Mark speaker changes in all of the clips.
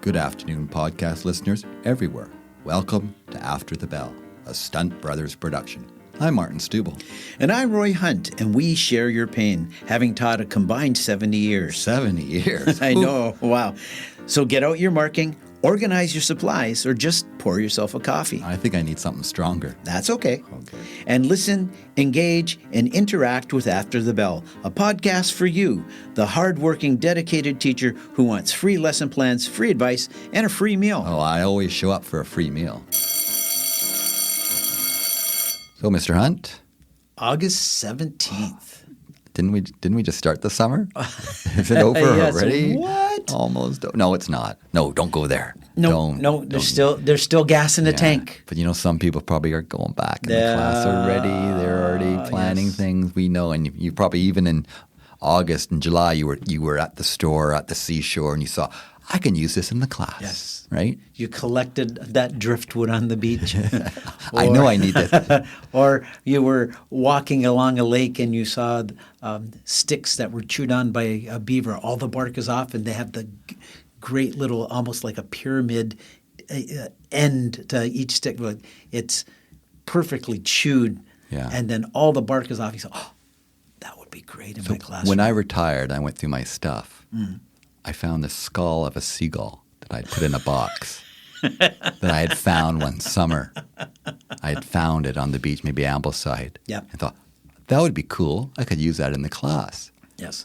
Speaker 1: Good afternoon, podcast listeners everywhere. Welcome to After the Bell, a Stunt Brothers production. I'm Martin Stubel.
Speaker 2: And I'm Roy Hunt, and we share your pain, having taught a combined 70 years.
Speaker 1: 70 years.
Speaker 2: I know, wow. So get out your marking, organize your supplies, or just pour yourself a coffee.
Speaker 1: I think I need something stronger.
Speaker 2: That's okay. And listen, engage, and interact with After the Bell, a podcast for you, the hardworking, dedicated teacher who wants free lesson plans, free advice, and a free meal.
Speaker 1: Oh, I always show up for a free meal. So, Mr. Hunt,
Speaker 2: August 17th.
Speaker 1: didn't we just start the summer? Is it over
Speaker 2: Yes,
Speaker 1: already?
Speaker 2: what?
Speaker 1: Almost. No, it's not. No, don't go there.
Speaker 2: No, there's still gas in the tank.
Speaker 1: But some people probably are going back in the class already. They're already planning things. We know, and you probably even in August and July, you were at the store at the seashore, and you saw, I can use this in the class.
Speaker 2: Yes.
Speaker 1: Right?
Speaker 2: You collected that driftwood on the beach.
Speaker 1: I know I need this.
Speaker 2: Or you were walking along a lake and you saw sticks that were chewed on by a beaver. All the bark is off, and they have the great little, almost like a pyramid end to each stick. It's perfectly chewed, and then all the bark is off. You say, oh, that would be great in my classroom.
Speaker 1: When I retired, I went through my stuff. I found the skull of a seagull that I'd put in a box that I had found one summer. I had found it on the beach, maybe Ambleside.
Speaker 2: Yeah.
Speaker 1: I thought, that would be cool. I could use that in the class.
Speaker 2: Yes.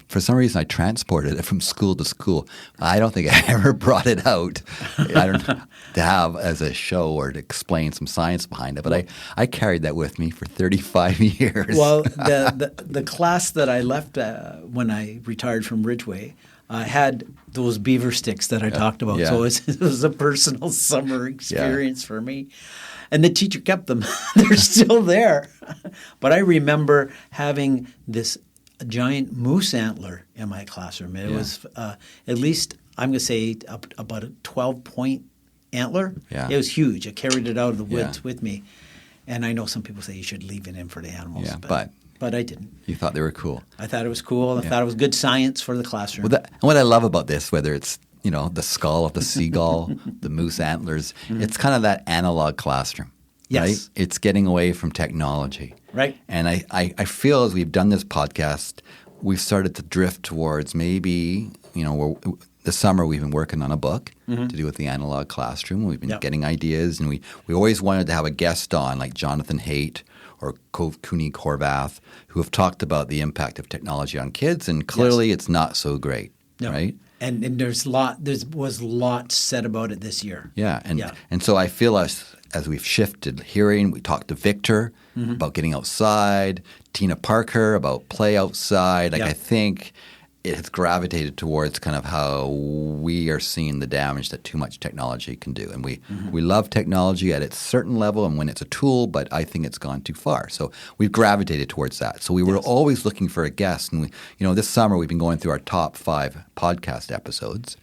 Speaker 1: For some reason, I transported it from school to school. I don't think I ever brought it out. I don't to have as a show or to explain some science behind it. But I carried that with me for 35 years.
Speaker 2: Well, the class that I left when I retired from Ridgeway had those beaver sticks that I talked about.
Speaker 1: Yeah.
Speaker 2: So it was a personal summer experience for me. And the teacher kept them. They're still there. But I remember having this giant moose antler in my classroom. It was at least, I'm going to say, about a 12-point antler.
Speaker 1: Yeah.
Speaker 2: It was huge. I carried it out of the woods with me. And I know some people say you should leave it in for the animals.
Speaker 1: Yeah,
Speaker 2: but I didn't.
Speaker 1: You thought they were cool.
Speaker 2: I thought it was cool. I thought it was good science for the classroom.
Speaker 1: Well, and what I love about this, whether it's the skull of the seagull, the moose antlers, it's kind of that analog classroom.
Speaker 2: Yes.
Speaker 1: Right? It's getting away from technology.
Speaker 2: Right.
Speaker 1: And I feel as we've done this podcast, we've started to drift towards maybe, this summer we've been working on a book to do with the analog classroom. We've been getting ideas, and we always wanted to have a guest on like Jonathan Haidt or Cooney Horvath, who have talked about the impact of technology on kids, and clearly it's not so great, right?
Speaker 2: And there was lots said about it this year.
Speaker 1: Yeah, and so I feel as we've shifted hearing, we talked to Victor about getting outside, Tina Parker about play outside. I think it has gravitated towards kind of how we are seeing the damage that too much technology can do. And we love technology at its certain level and when it's a tool, but I think it's gone too far. So we've gravitated towards that. So we were always looking for a guest. And this summer we've been going through our top 5 podcast episodes.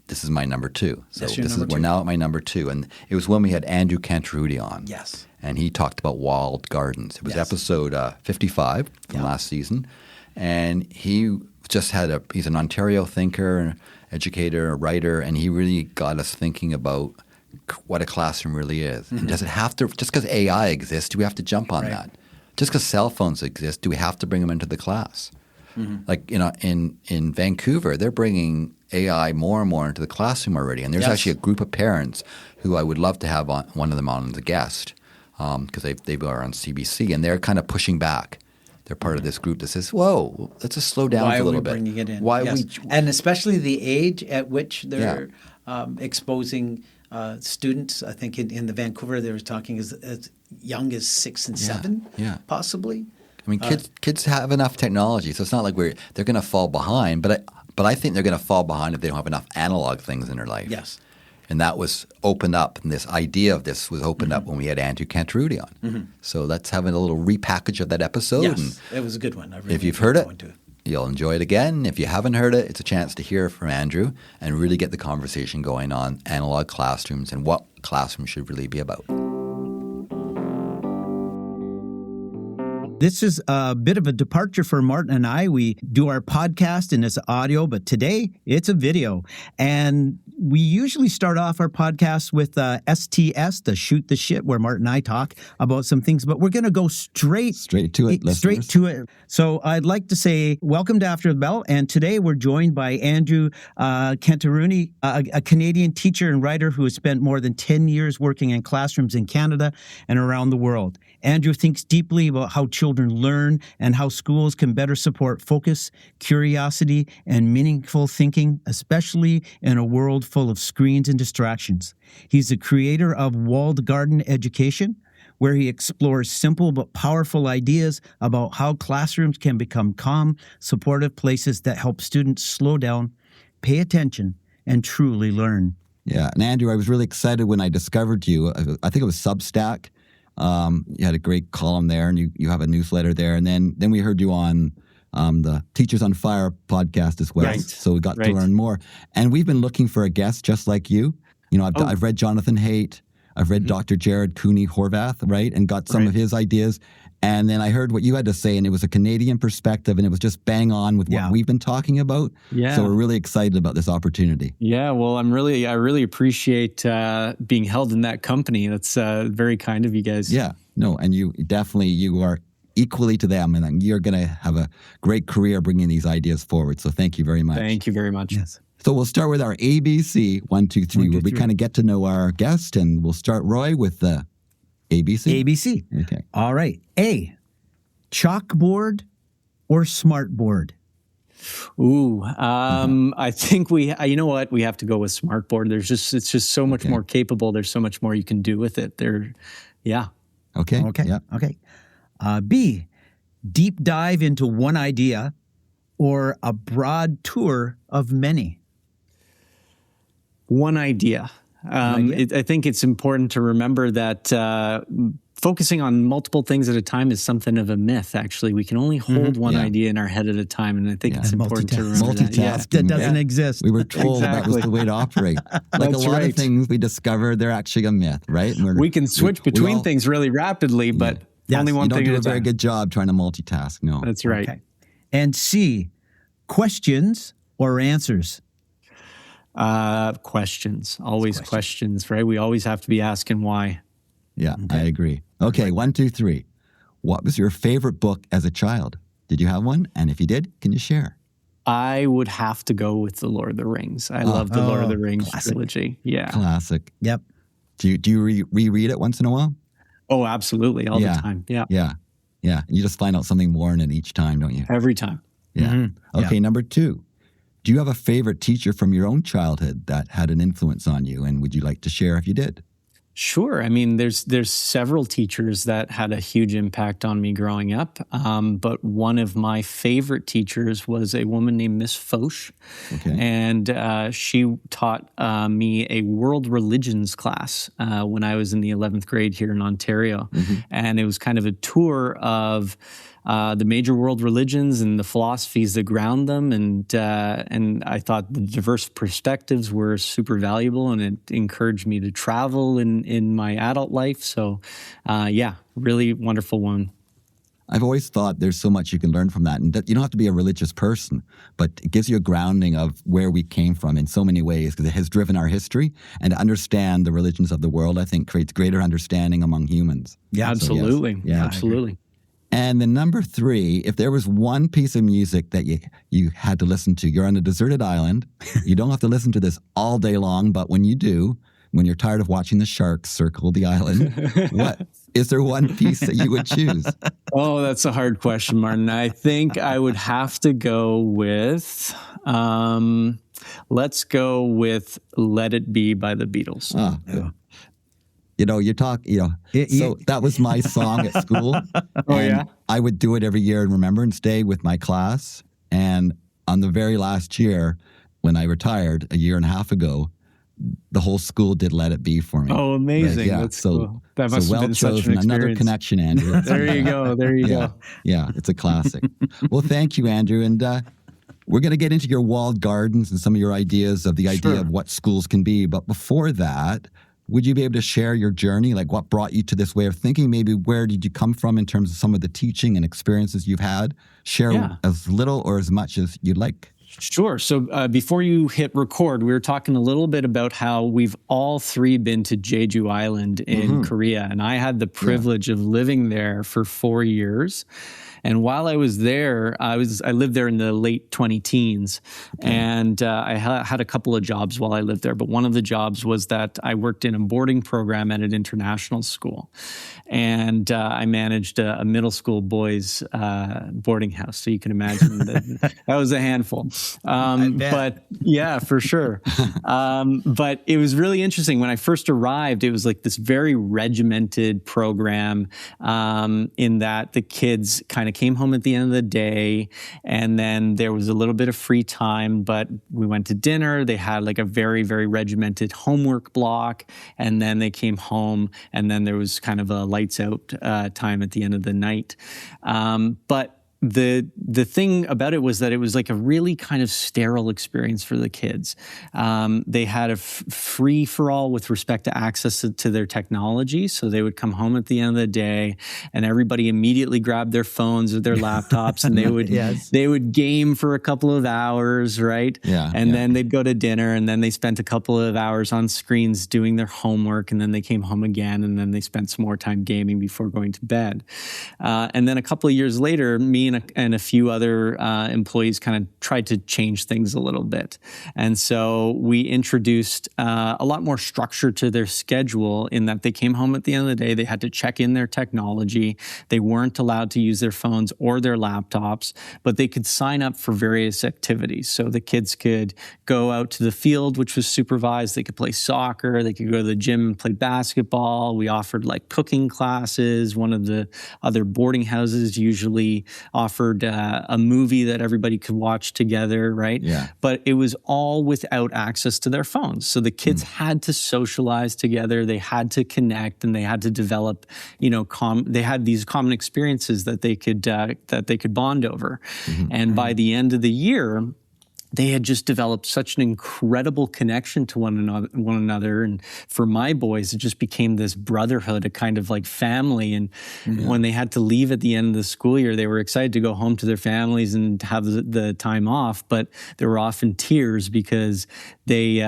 Speaker 1: This is my number 2. So we're now at my number 2. And it was when we had Andrew Cantarutti on.
Speaker 2: Yes.
Speaker 1: And he talked about walled gardens. It was episode 55 from last season. And he just he's an Ontario thinker, an educator, a writer, and he really got us thinking about what a classroom really is. And does it have to, just because AI exists, do we have to jump on that? Just because cell phones exist, do we have to bring them into the class? Like, in Vancouver, they're bringing AI more and more into the classroom already. And there's actually a group of parents who I would love to have one of them on as a guest because they are on CBC, and they're kind of pushing back. They're part of this group that says, whoa, let's just slow down a little bit.
Speaker 2: Why are we bringing it in?
Speaker 1: Why
Speaker 2: and especially the age at which they're exposing students. I think in the Vancouver they were talking as young as 6 and 7, possibly.
Speaker 1: I mean, kids have enough technology, so it's not like they're going to fall behind. But I think they're going to fall behind if they don't have enough analog things in their life.
Speaker 2: Yes.
Speaker 1: And that was opened up, and this idea of this was opened up when we had Andrew Cantarutti on. So let's have a little repackage of that episode.
Speaker 2: Yes, it was a good one.
Speaker 1: If you've heard it, you'll enjoy it again. If you haven't heard it, it's a chance to hear from Andrew and really get the conversation going on analog classrooms and what classrooms should really be about.
Speaker 3: This is a bit of a departure for Martin and I. We do our podcast and it's audio, but today it's a video. And we usually start off our podcast with STS, the Shoot the Shit, where Martin and I talk about some things, but we're going to go straight to it, listeners. Straight to it. So I'd like to say welcome to After the Bell. And today we're joined by Andrew Cantarutti, a Canadian teacher and writer who has spent more than 10 years working in classrooms in Canada and around the world. Andrew thinks deeply about how children learn and how schools can better support focus, curiosity, and meaningful thinking, especially in a world full of screens and distractions. He's the creator of Walled Garden Education, where he explores simple but powerful ideas about how classrooms can become calm, supportive places that help students slow down, pay attention, and truly learn.
Speaker 4: Yeah, and Andrew, I was really excited when I discovered you. I think it was Substack. You had a great column there, and you have a newsletter there. And then we heard you on the Teachers on Fire podcast as well.
Speaker 5: Right.
Speaker 4: So we got to learn more. And we've been looking for a guest just like you. You know, I've read Jonathan Haidt. I've read Dr. Jared Cooney-Horvath, right, and got some of his ideas. And then I heard what you had to say, and it was a Canadian perspective, and it was just bang on with what we've been talking about. Yeah. So we're really excited about this opportunity.
Speaker 5: Yeah, well, I really appreciate being held in that company. That's very kind of you guys.
Speaker 4: Yeah, no, and you are equally to them, and you're going to have a great career bringing these ideas forward. So thank you very much.
Speaker 5: Thank you very much.
Speaker 3: Yes.
Speaker 4: So we'll start with our ABC 1, 2, 3, where we kind of get to know our guest, and we'll start, Roy, with the ABC.
Speaker 3: ABC.
Speaker 4: Okay.
Speaker 3: All right. A, chalkboard or smartboard?
Speaker 5: Ooh, I think you know what? We have to go with smartboard. It's just so much more capable. There's so much more you can do with it. Yeah.
Speaker 4: Okay.
Speaker 3: Yeah. Okay. B, deep dive into one idea or a broad tour of many?
Speaker 5: One idea. I think it's important to remember that focusing on multiple things at a time is something of a myth, actually. We can only hold one idea in our head at a time, and I think it's important to remember that.
Speaker 3: That doesn't exist.
Speaker 4: We were told that was the way to operate. Like a lot of things we discovered, they're actually a myth, right?
Speaker 5: We can switch between things really rapidly, but only one thing at a time.
Speaker 4: You don't do a very good job trying to multitask, no.
Speaker 5: That's right.
Speaker 3: Okay. And C, questions or answers?
Speaker 5: Questions. Always questions, right? We always have to be asking why.
Speaker 4: Yeah, I agree. Okay, 1, 2, 3. What was your favorite book as a child? Did you have one? And if you did, can you share?
Speaker 5: I would have to go with The Lord of the Rings. I love The Lord of the Rings trilogy. Yeah.
Speaker 4: Classic.
Speaker 3: Yep.
Speaker 4: Do you reread it once in a while?
Speaker 5: Oh, absolutely. All the time. Yeah.
Speaker 4: Yeah. Yeah. You just find out something more in it each time, don't you?
Speaker 5: Every time.
Speaker 4: Yeah.
Speaker 3: Mm-hmm.
Speaker 4: Okay, number 2. Do you have a favorite teacher from your own childhood that had an influence on you? And would you like to share if you did?
Speaker 5: Sure. I mean, there's several teachers that had a huge impact on me growing up. But one of my favorite teachers was a woman named Miss Foch.
Speaker 4: Okay.
Speaker 5: And she taught me a world religions class when I was in the 11th grade here in Ontario. Mm-hmm. And it was kind of a tour of the major world religions and the philosophies that ground them. And I thought the diverse perspectives were super valuable, and it encouraged me to travel in my adult life. So, really wonderful one.
Speaker 4: I've always thought there's so much you can learn from that. And that you don't have to be a religious person, but it gives you a grounding of where we came from in so many ways, because it has driven our history. And to understand the religions of the world, I think, creates greater understanding among humans.
Speaker 5: Yeah, absolutely.
Speaker 4: So, yes.
Speaker 5: Absolutely.
Speaker 4: And then number 3, if there was one piece of music that you had to listen to, you're on a deserted island. You don't have to listen to this all day long, but when you do, when you're tired of watching the sharks circle the island, what is there one piece that you would choose?
Speaker 5: Oh, that's a hard question, Martin. I think I would have to go with, let's go with Let It Be by the Beatles.
Speaker 4: Oh, yeah. So that was my song at school. I would do it every year and stay with my class. And on the very last year, when I retired a year and a half ago, the whole school did Let It Be for me.
Speaker 5: Oh, amazing.
Speaker 4: Right? Yeah.
Speaker 5: That's cool. That must have been
Speaker 4: chosen.
Speaker 5: Such an experience.
Speaker 4: Another connection, Andrew.
Speaker 5: There you go.
Speaker 4: Yeah, it's a classic. Well, thank you, Andrew. And we're going to get into your walled gardens and some of your ideas of the idea of what schools can be. But before that, Would you be able to share your journey? Like what brought you to this way of thinking? Maybe where did you come from in terms of some of the teaching and experiences you've had? Share as little or as much as you'd like.
Speaker 5: Sure. So before you hit record, we were talking a little bit about how we've all three been to Jeju Island in Korea. And I had the privilege of living there for 4 years. And while I was there, I lived there in the late 20-teens, and I had a couple of jobs while I lived there. But one of the jobs was that I worked in a boarding program at an international school, and I managed a middle school boys boarding house. So you can imagine that was a handful. But yeah, for sure. But it was really interesting. When I first arrived, it was like this very regimented program in that the kids kind of came home at the end of the day, and then there was a little bit of free time, but we went to dinner. They had like a very, very regimented homework block, and then they came home, and then there was kind of a lights out time at the end of the night. But the thing about it was that it was like a really kind of sterile experience for the kids. They had a free for all with respect to access to their technology. So they would come home at the end of the day, and everybody immediately grabbed their phones or their laptops, and they would game for a couple of hours, right? And then they'd go to dinner, and then they spent a couple of hours on screens doing their homework, and then they came home again, and then they spent some more time gaming before going to bed. And then a couple of years later, me and a few other employees kind of tried to change things a little bit. And so we introduced a lot more structure to their schedule in that they came home at the end of the day, they had to check in their technology. They weren't allowed to use their phones or their laptops, but they could sign up for various activities. So the kids could go out to the field, which was supervised. They could play soccer. They could go to the gym and play basketball. We offered like cooking classes. One of the other boarding houses usually offered a movie that everybody could watch together, right? But it was all without access to their phones. So the kids had to socialize together, they had to connect, and they had to develop, they had these common experiences that they could bond over. And by the end of the year, they had just developed such an incredible connection to one another. And for my boys, it just became this brotherhood, a kind of like family. And when they had to leave at the end of the school year, they were excited to go home to their families and have the time off. But there were often tears because they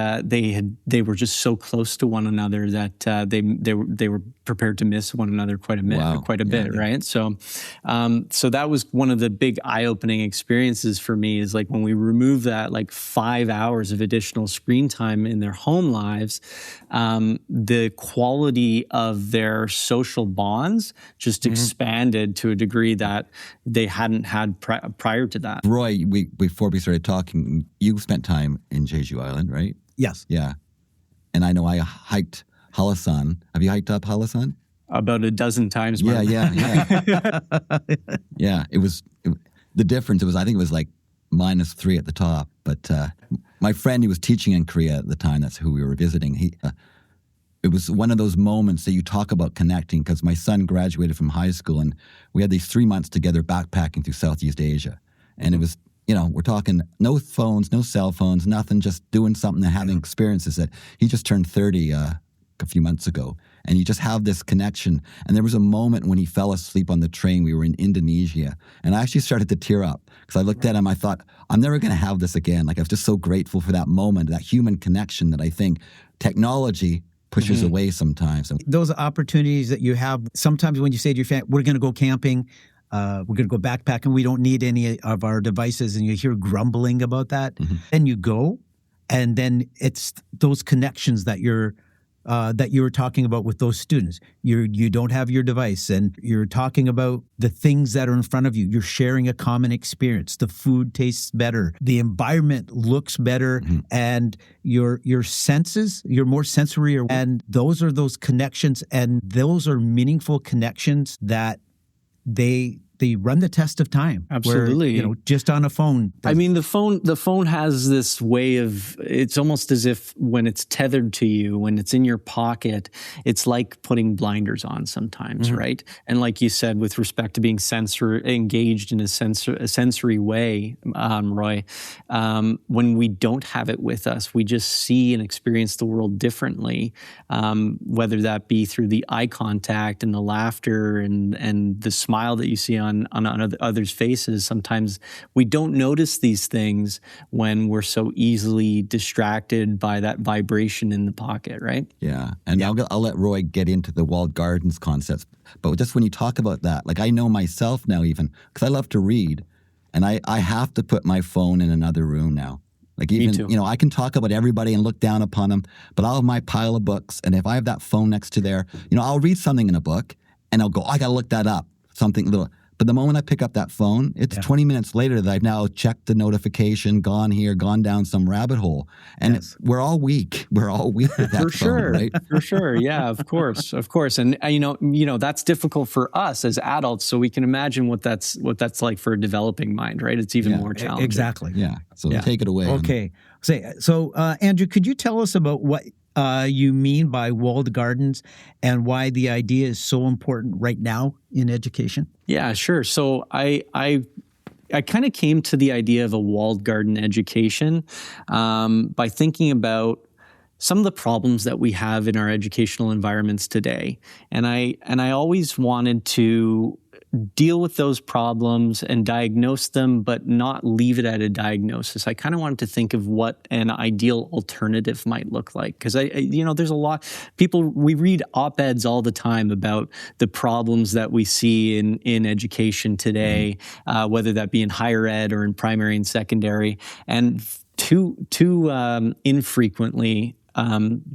Speaker 5: were just so close to one another that they were prepared to miss one another quite a bit, right? So that was one of the big eye-opening experiences for me, is like when we removed that like 5 hours of additional screen time in their home lives, the quality of their social bonds just expanded to a degree that they hadn't had prior to that.
Speaker 4: Roy, before we started talking, you spent time in Jeju Island, right?
Speaker 3: Yes.
Speaker 4: Yeah. And I know I hiked Halasan. Have you hiked up Halasan?
Speaker 5: About a dozen times.
Speaker 4: Yeah. Yeah. The difference, I think it was like -3 at the top. But my friend who was teaching in Korea at the time, that's who we were visiting, it was one of those moments that you talk about connecting, because my son graduated from high school and we had these 3 months together backpacking through Southeast Asia. And it was, we're talking no phones, no cell phones, nothing, just doing something and having experiences. That he just turned 30 a few months ago. And you just have this connection. And there was a moment when he fell asleep on the train. We were in Indonesia. And I actually started to tear up because I looked at him. I thought, I'm never going to have this again. Like, I was just so grateful for that moment, that human connection that I think technology pushes away sometimes.
Speaker 3: Those opportunities that you have, sometimes when you say to your family, we're going to go camping, we're going to go backpacking, we don't need any of our devices, and you hear grumbling about that, then you go, and then it's those connections that you were talking about with those students. You don't have your device, and you're talking about the things that are in front of you. You're sharing a common experience. The food tastes better. The environment looks better, and your senses, you're more sensory. And those are those connections, and those are meaningful connections that they run the test of time.
Speaker 5: Absolutely.
Speaker 3: Where, just on a phone.
Speaker 5: I mean, the phone has this way of, it's almost as if when it's tethered to you, when it's in your pocket, it's like putting blinders on sometimes, right? And like you said, with respect to being engaged in a sensory way, Roy, when we don't have it with us, we just see and experience the world differently, whether that be through the eye contact and the laughter and the smile that you see on others' faces. Sometimes we don't notice these things when we're so easily distracted by that vibration in the pocket, right?
Speaker 4: Yeah. And I'll let Roy get into the walled gardens concepts. But just when you talk about that, like I know myself now even, because I love to read, and I have to put my phone in another room now. Like even, I can talk about everybody and look down upon them, but I'll have my pile of books. And if I have that phone next to there, I'll read something in a book and I'll go, I got to look that up, something little. But the moment I pick up that phone, it's 20 minutes later that I've now checked the notification, gone down some rabbit hole. And we're all weak. We're all weak with that phone, right?
Speaker 5: For sure. Yeah, of course. And, that's difficult for us as adults. So we can imagine what that's like for a developing mind, right? It's even more challenging.
Speaker 3: Exactly.
Speaker 4: Yeah. So take it away.
Speaker 3: Okay. So, Andrew, could you tell us about what you mean by walled gardens and why the idea is so important right now in education?
Speaker 5: Yeah, sure. So I kind of came to the idea of a walled garden education by thinking about some of the problems that we have in our educational environments today. And I always wanted to deal with those problems and diagnose them, but not leave it at a diagnosis. I kind of wanted to think of what an ideal alternative might look like. Because there's a lot we read op-eds all the time about the problems that we see in education today, whether that be in higher ed or in primary and secondary. And too infrequently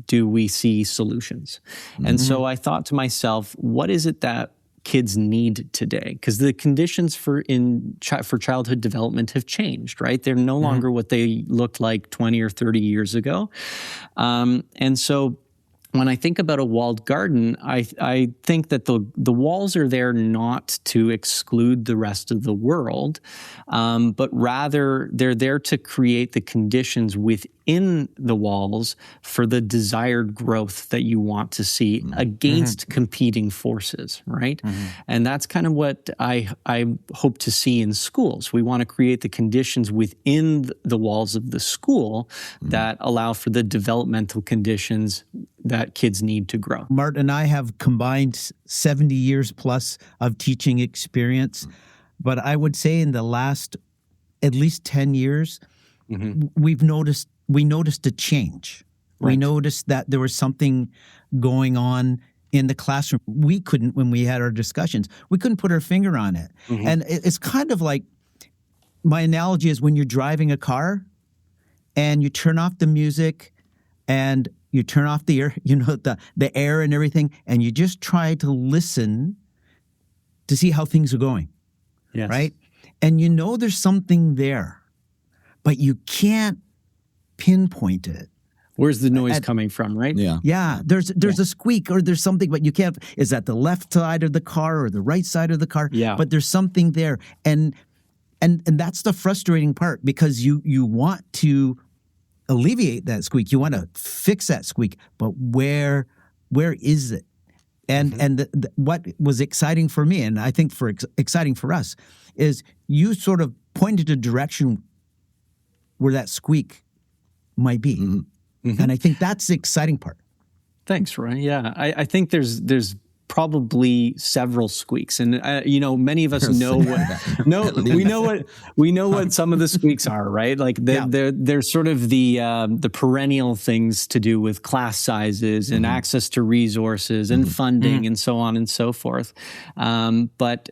Speaker 5: do we see solutions. And so I thought to myself, what is it that kids need today? Because the conditions for childhood development have changed, right? They're no longer what they looked like 20 or 30 years ago. And so when I think about a walled garden, I think that the walls are there not to exclude the rest of the world, but rather they're there to create the conditions within the walls for the desired growth that you want to see against competing forces, right? And that's kind of what I hope to see in schools. We want to create the conditions within the walls of the school that allow for the developmental conditions that kids need to grow.
Speaker 3: Martin and I have combined 70 years plus of teaching experience, but I would say in the last at least 10 years, we noticed a change. Right. We noticed that there was something going on in the classroom. We couldn't, when we had our discussions, we couldn't put our finger on it. And it's kind of like, my analogy is when you're driving a car and you turn off the music and you turn off the air, the air and everything, and you just try to listen to see how things are going. Yes. Right? And there's something there, but you can't pinpoint it.
Speaker 5: Where's the noise coming from, right?
Speaker 3: Yeah. Yeah. There's a squeak or there's something, but you can't. Is that the left side of the car or the right side of the car?
Speaker 5: Yeah.
Speaker 3: But there's something there. And that's the frustrating part, because you want to alleviate that squeak. You want to fix that squeak, but where is it? And what was exciting for me, and I think exciting for us, is you sort of pointed a direction where that squeak might be. And I think that's the exciting part.
Speaker 5: Thanks, Roy. Yeah, I think there's probably several squeaks, and many of us know we know what some of the squeaks are, right? Like they're sort of the perennial things to do with class sizes and access to resources and funding and so on and so forth. But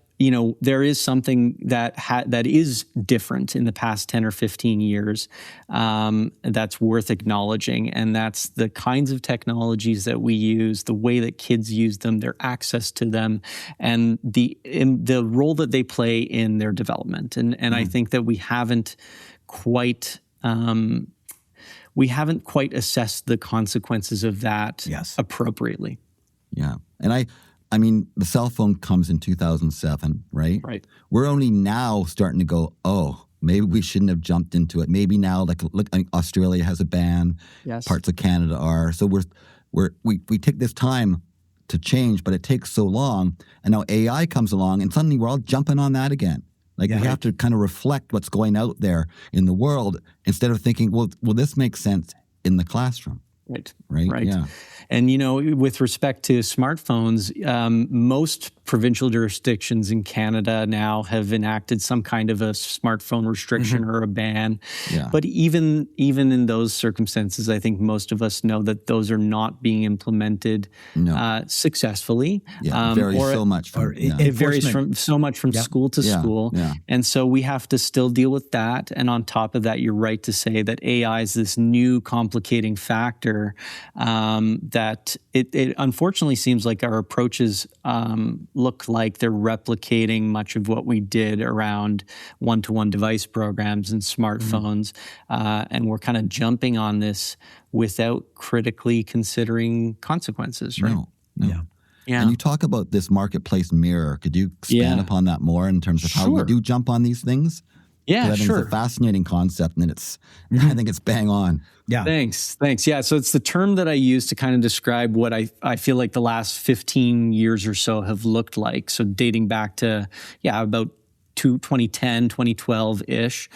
Speaker 5: there is something that is different in the past 10 or 15 years that's worth acknowledging, and that's the kinds of technologies that we use, the way that kids use them, their access to them, and the role that they play in their development. And I think that we haven't quite assessed the consequences of that appropriately.
Speaker 4: Yeah, and I mean, the cell phone comes in 2007, right?
Speaker 5: Right.
Speaker 4: We're only now starting to go, oh, maybe we shouldn't have jumped into it. Maybe now, like Australia has a ban,
Speaker 5: Yes.
Speaker 4: parts of Canada are. So we take this time to change, but it takes so long. And now AI comes along, and suddenly we're all jumping on that again. Like we have to kind of reflect what's going out there in the world instead of thinking, well, will this make sense in the classroom? Right. Yeah.
Speaker 5: And, with respect to smartphones, most provincial jurisdictions in Canada now have enacted some kind of a smartphone restriction or a ban.
Speaker 4: Yeah.
Speaker 5: But even in those circumstances, I think most of us know that those are not being implemented successfully.
Speaker 4: Yeah, it varies so much.
Speaker 5: It varies from school to school.
Speaker 4: Yeah.
Speaker 5: And so we have to still deal with that. And on top of that, you're right to say that AI is this new complicating factor that it unfortunately seems like our approaches look like they're replicating much of what we did around one-to-one device programs and smartphones. And we're kind of jumping on this without critically considering consequences, right?
Speaker 4: No.
Speaker 5: Yeah.
Speaker 4: And you talk about this marketplace mirror. Could you expand upon that more in terms of how we do jump on these things?
Speaker 5: Yeah,
Speaker 4: I think it's a fascinating concept, and I think it's bang on.
Speaker 5: Yeah. Thanks. Yeah. So it's the term that I use to kind of describe what I feel like the last 15 years or so have looked like. So dating back to, about 2010, 2012-ish.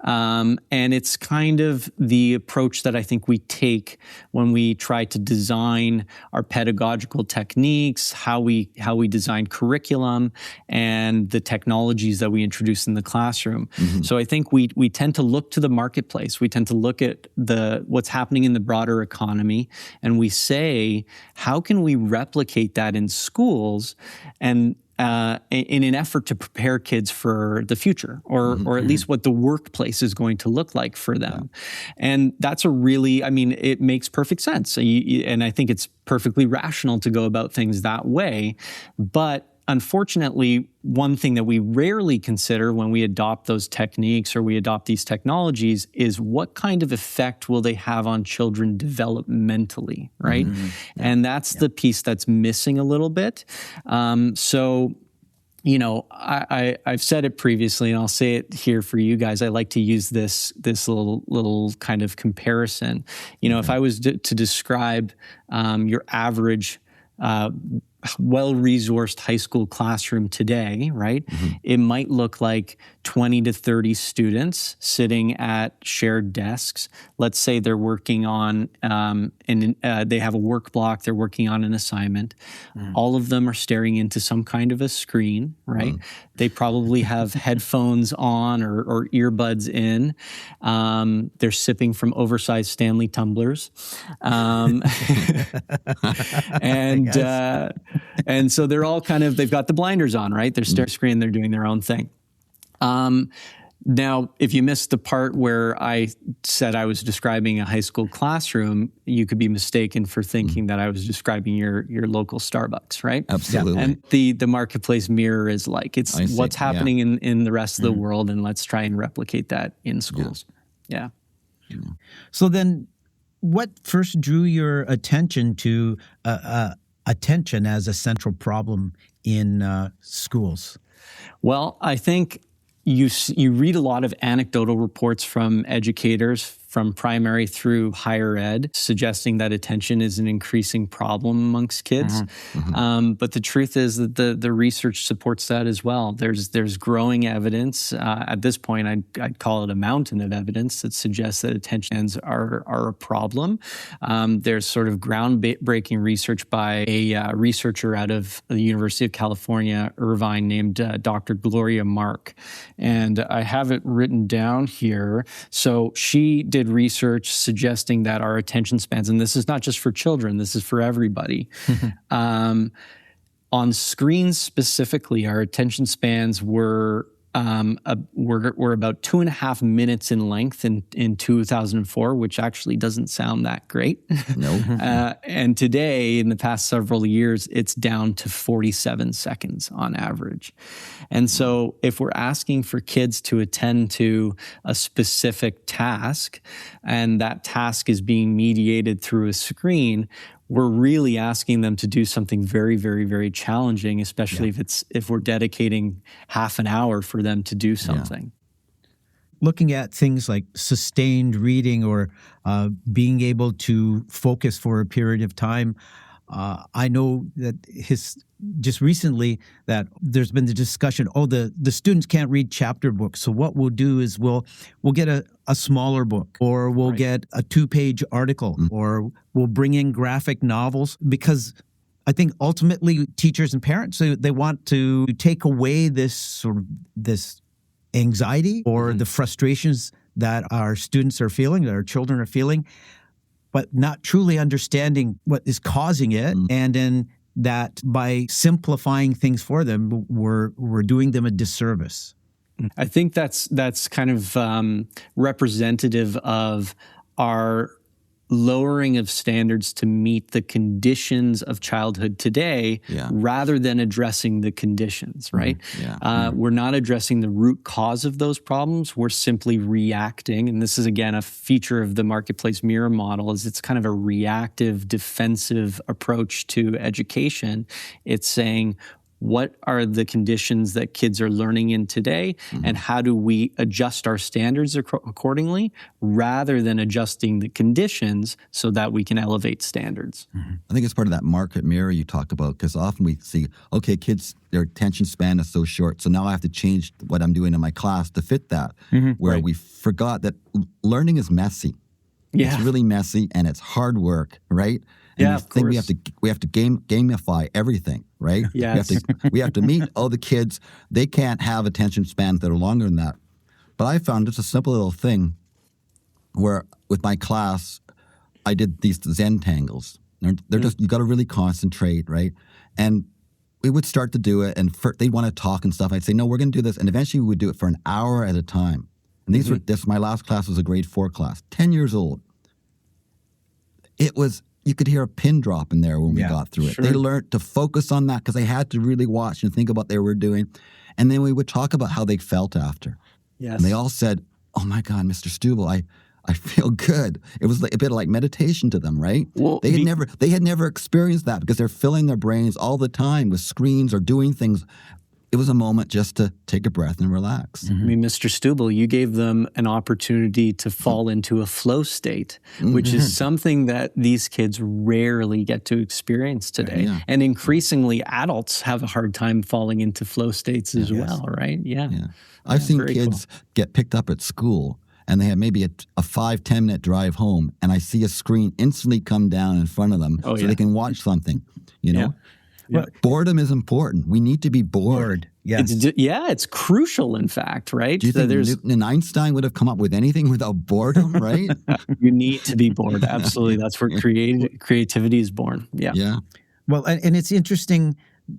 Speaker 5: And it's kind of the approach that I think we take when we try to design our pedagogical techniques, how we design curriculum, and the technologies that we introduce in the classroom. So I think we tend to look to the marketplace. We tend to look at what's happening in the broader economy, and we say, how can we replicate that in schools and in an effort to prepare kids for the future, or at least what the workplace is going to look like for them. And that's it makes perfect sense. And I think it's perfectly rational to go about things that way. But unfortunately, one thing that we rarely consider when we adopt those techniques or we adopt these technologies is what kind of effect will they have on children developmentally, right? And that's the piece that's missing a little bit. So, I've said it previously, and I'll say it here for you guys. I like to use this little kind of comparison. If I was to describe your average well-resourced high school classroom today, right? It might look like 20 to 30 students sitting at shared desks. Let's say they're working on, they have a work block, they're working on an assignment. All of them are staring into some kind of a screen, right? They probably have headphones on or earbuds in. They're sipping from oversized Stanley tumblers. And so they're all they've got the blinders on, right? They're staring at the screen, they're doing their own thing. Now, if you missed the part where I said I was describing a high school classroom, you could be mistaken for thinking that I was describing your local Starbucks, right?
Speaker 4: Absolutely.
Speaker 5: And the marketplace mirror is it's what's happening in the rest of the world, and let's try and replicate that in schools. Yeah.
Speaker 3: So then what first drew your attention to attention as a central problem in schools?
Speaker 5: Well, I think you read a lot of anecdotal reports from educators from primary through higher ed, suggesting that attention is an increasing problem amongst kids. But the truth is that the research supports that as well. There's growing evidence. At this point, I'd call it a mountain of evidence that suggests that attention spans are a problem. There's sort of groundbreaking research by a researcher out of the University of California, Irvine, named Dr. Gloria Mark. And I have it written down here. So she did research suggesting that our attention spans, and this is not just for children, this is for everybody. On screens specifically, our attention spans were about 2.5 minutes in length in 2004, which actually doesn't sound that great.
Speaker 4: No.
Speaker 5: And today, in the past several years, it's down to 47 seconds on average. And so if we're asking for kids to attend to a specific task, and that task is being mediated through a screen, we're really asking them to do something very, very, very challenging, especially if we're dedicating half an hour for them to do something.
Speaker 3: Looking at things like sustained reading or being able to focus for a period of time, I know that just recently that there's been the discussion, the students can't read chapter books. So what we'll do is we'll get a smaller book, or we'll get a 2-page article, or we'll bring in graphic novels, because I think ultimately teachers and parents, they want to take away this anxiety or the frustrations that our students are feeling, that our children are feeling, but not truly understanding what is causing it. And then that by simplifying things for them, we're doing them a disservice.
Speaker 5: I think that's kind of representative of our lowering of standards to meet the conditions of childhood today, rather than addressing the conditions, right? We're not addressing the root cause of those problems. We're simply reacting. And this is, again, a feature of the marketplace mirror model, is it's kind of a reactive, defensive approach to education. It's saying, what are the conditions that kids are learning in today, and how do we adjust our standards accordingly, rather than adjusting the conditions so that we can elevate standards?
Speaker 4: I think it's part of that market mirror you talk about, because often we see, okay, kids, their attention span is so short, so now I have to change what I'm doing in my class to fit that, where we forgot that learning is messy. It's really messy, and it's hard work, right? And
Speaker 5: of course.
Speaker 4: we have to gamify everything, right?
Speaker 5: Yes.
Speaker 4: We have to meet all the kids. They can't have attention spans that are longer than that. But I found just a simple little thing where with my class, I did these Zen tangles. They're just, you got to really concentrate, right? And we would start to do it, and they'd want to talk and stuff. I'd say, no, we're going to do this. And eventually we would do it for an hour at a time. And my last class was a grade 4 class, 10 years old. It was, you could hear a pin drop in there when we got through it. They learned to focus on that because they had to really watch and think about what they were doing. And then we would talk about how they felt after.
Speaker 5: Yes.
Speaker 4: And they all said, oh my God, Mr. Stubel, I feel good. It was like a bit like meditation to them, right?
Speaker 5: Well,
Speaker 4: they had never experienced that because they're filling their brains all the time with screens or doing things. It was a moment just to take a breath and relax.
Speaker 5: I mean, Mr. Stubel, you gave them an opportunity to fall into a flow state, which is something that these kids rarely get to experience today. And increasingly, adults have a hard time falling into flow states as well, right?
Speaker 4: I've seen kids get picked up at school, and they have maybe a 5-10 minute drive home, and I see a screen instantly come down in front of them so they can watch something, you know? Well, boredom is important. We need to be bored.
Speaker 5: It's crucial, in fact, right?
Speaker 4: Do you think Newton and Einstein would have come up with anything without boredom, right?
Speaker 5: You need to be bored. Absolutely. That's where creativity is born. Yeah.
Speaker 3: Well, and it's interesting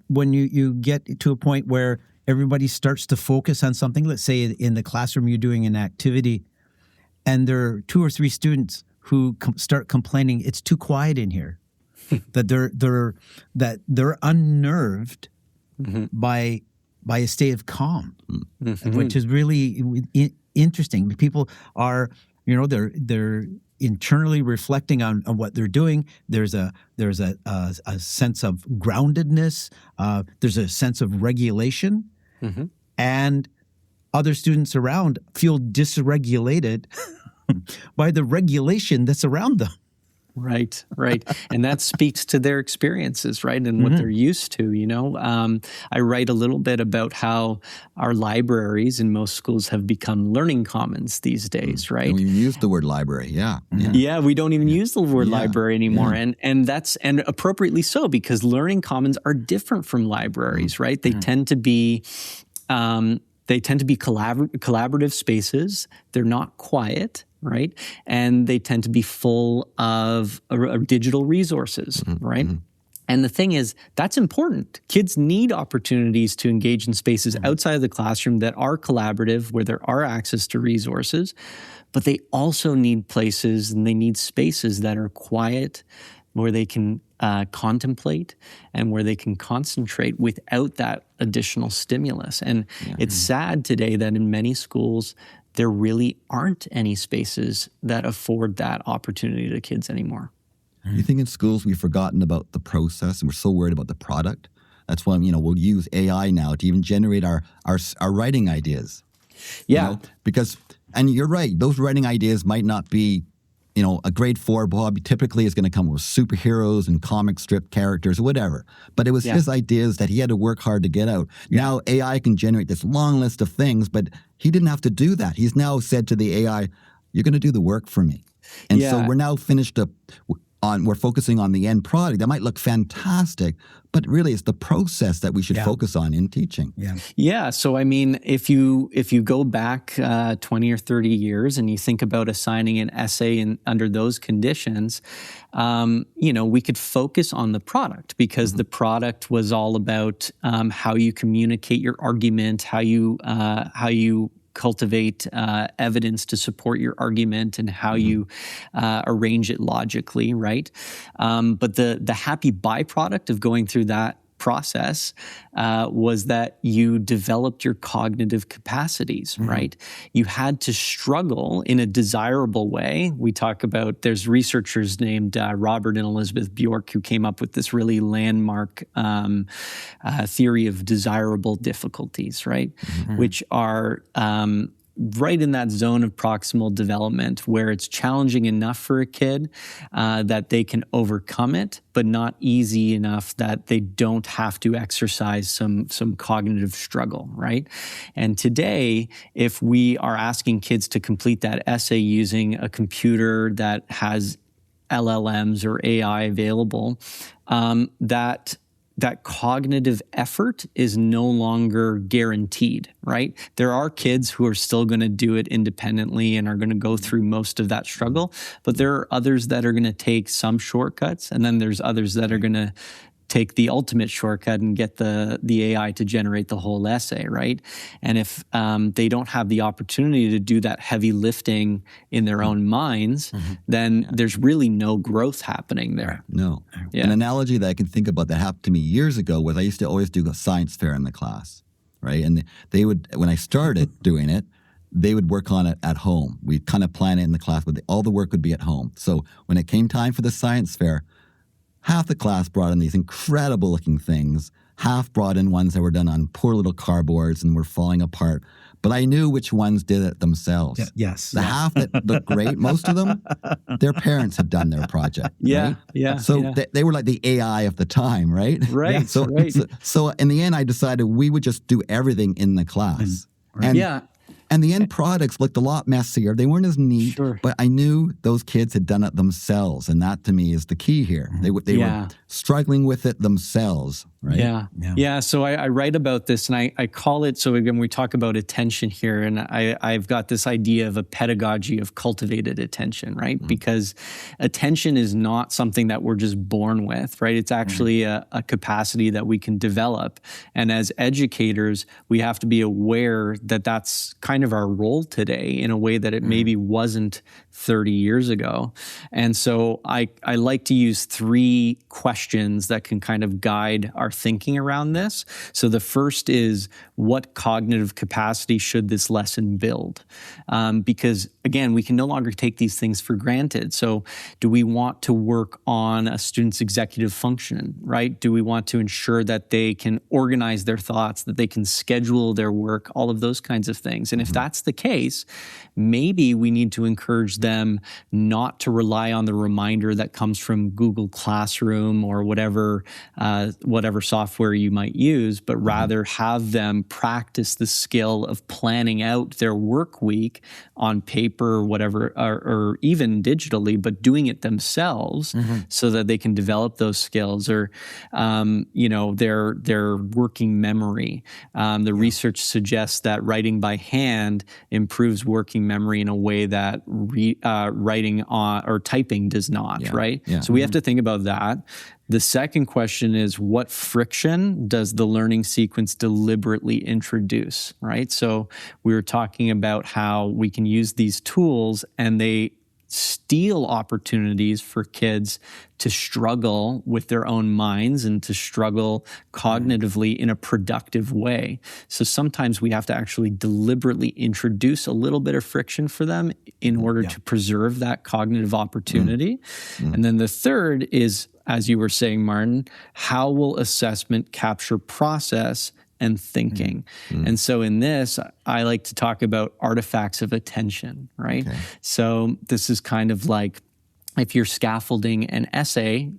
Speaker 3: when you get to a point where everybody starts to focus on something. Let's say in the classroom you're doing an activity, and there are 2 or 3 students who start complaining, it's too quiet in here. That they're unnerved by a state of calm, which is really interesting. People are, they're internally reflecting on what they're doing. There's a sense of groundedness. There's a sense of regulation, and other students around feel dysregulated by the regulation that's around them.
Speaker 5: Right. And that speaks to their experiences, right? And what they're used to, I write a little bit about how our libraries in most schools have become learning commons these days, right?
Speaker 4: And we use the word library,
Speaker 5: we don't even use the word library anymore. And appropriately so, because learning commons are different from libraries, right? They tend to be collaborative spaces. They're not quiet, right? And they tend to be full of digital resources, right? And the thing is, that's important. Kids need opportunities to engage in spaces outside of the classroom that are collaborative, where there are access to resources, but they also need places and they need spaces that are quiet, where they can contemplate and where they can concentrate without that additional stimulus. And it's sad today that in many schools, there really aren't any spaces that afford that opportunity to kids anymore.
Speaker 4: You think in schools we've forgotten about the process and we're so worried about the product? That's why, we'll use AI now to even generate our writing ideas.
Speaker 5: Yeah.
Speaker 4: Because, and you're right, those writing ideas might not be, a grade 4 Bob typically is going to come with superheroes and comic strip characters or whatever. But it was his ideas that he had to work hard to get out. Now AI can generate this long list of things, but he didn't have to do that. He's now said to the AI, you're going to do the work for me. And so we're now finished up we're focusing on the end product. That might look fantastic, but really it's the process that we should focus on in teaching.
Speaker 5: Yeah. So, I mean, if you go back 20 or 30 years and you think about assigning an essay under those conditions, we could focus on the product because the product was all about how you communicate your argument, how you cultivate evidence to support your argument and how you arrange it logically, right? But the happy byproduct of going through that process was that you developed your cognitive capacities, right? You had to struggle in a desirable way. We talk about, there's researchers named Robert and Elizabeth Bjork who came up with this really landmark theory of desirable difficulties, right? Which are right in that zone of proximal development where it's challenging enough for a kid that they can overcome it, but not easy enough that they don't have to exercise some cognitive struggle, right? And today, if we are asking kids to complete that essay using a computer that has LLMs or AI available, that cognitive effort is no longer guaranteed, right? There are kids who are still going to do it independently and are going to go through most of that struggle, but there are others that are going to take some shortcuts, and then there's others that are going to take the ultimate shortcut and get the AI to generate the whole essay, right? And if they don't have the opportunity to do that heavy lifting in their own minds, then there's really no growth happening there.
Speaker 4: No. An analogy that I can think about that happened to me years ago was I used to always do a science fair in the class, right? And they would, when I started doing it, they would work on it at home. We'd kind of plan it in the class, but all the work would be at home. So when it came time for the science fair, half the class brought in these incredible looking things. Half brought in ones that were done on poor little cardboards and were falling apart. But I knew which ones did it themselves. The half that looked great, most of them, their parents had done their project. Right? So they were like the AI of the time, right?
Speaker 5: Right.
Speaker 4: So in the end, I decided we would just do everything in the class. And the end products looked a lot messier. They weren't as neat, but I knew those kids had done it themselves. And that, to me, is the key here. They were struggling with it themselves, right?
Speaker 5: Yeah. So I write about this, and I call it, so again, we talk about attention here, and I've got this idea of a pedagogy of cultivated attention, right? Because attention is not something that we're just born with, right? It's actually a capacity that we can develop. And as educators, we have to be aware that that's kind of our role today in a way that it maybe wasn't 30 years ago. And so I like to use 3 questions that can kind of guide our thinking around this. So the first is, what cognitive capacity should this lesson build? Because again, we can no longer take these things for granted. So do we want to work on a student's executive function, right? Do we want to ensure that they can organize their thoughts, that they can schedule their work, all of those kinds of things? And if that's the case, maybe we need to encourage them not to rely on the reminder that comes from Google Classroom or whatever software you might use, but rather have them practice the skill of planning out their work week on paper or whatever, or even digitally, but doing it themselves so that they can develop those skills, or their working memory. The research suggests that writing by hand improves working memory in a way that writing on or typing does not, right? So we have to think about that. The second question is, what friction does the learning sequence deliberately introduce, right? So we were talking about how we can use these tools and they steal opportunities for kids to struggle with their own minds and to struggle cognitively in a productive way. So sometimes we have to actually deliberately introduce a little bit of friction for them in order to preserve that cognitive opportunity. And then the third is, as you were saying, Martin, how will assessment capture process and thinking? And so in this, I like to talk about artifacts of attention, right? Okay. So this is kind of like if you're scaffolding an essay,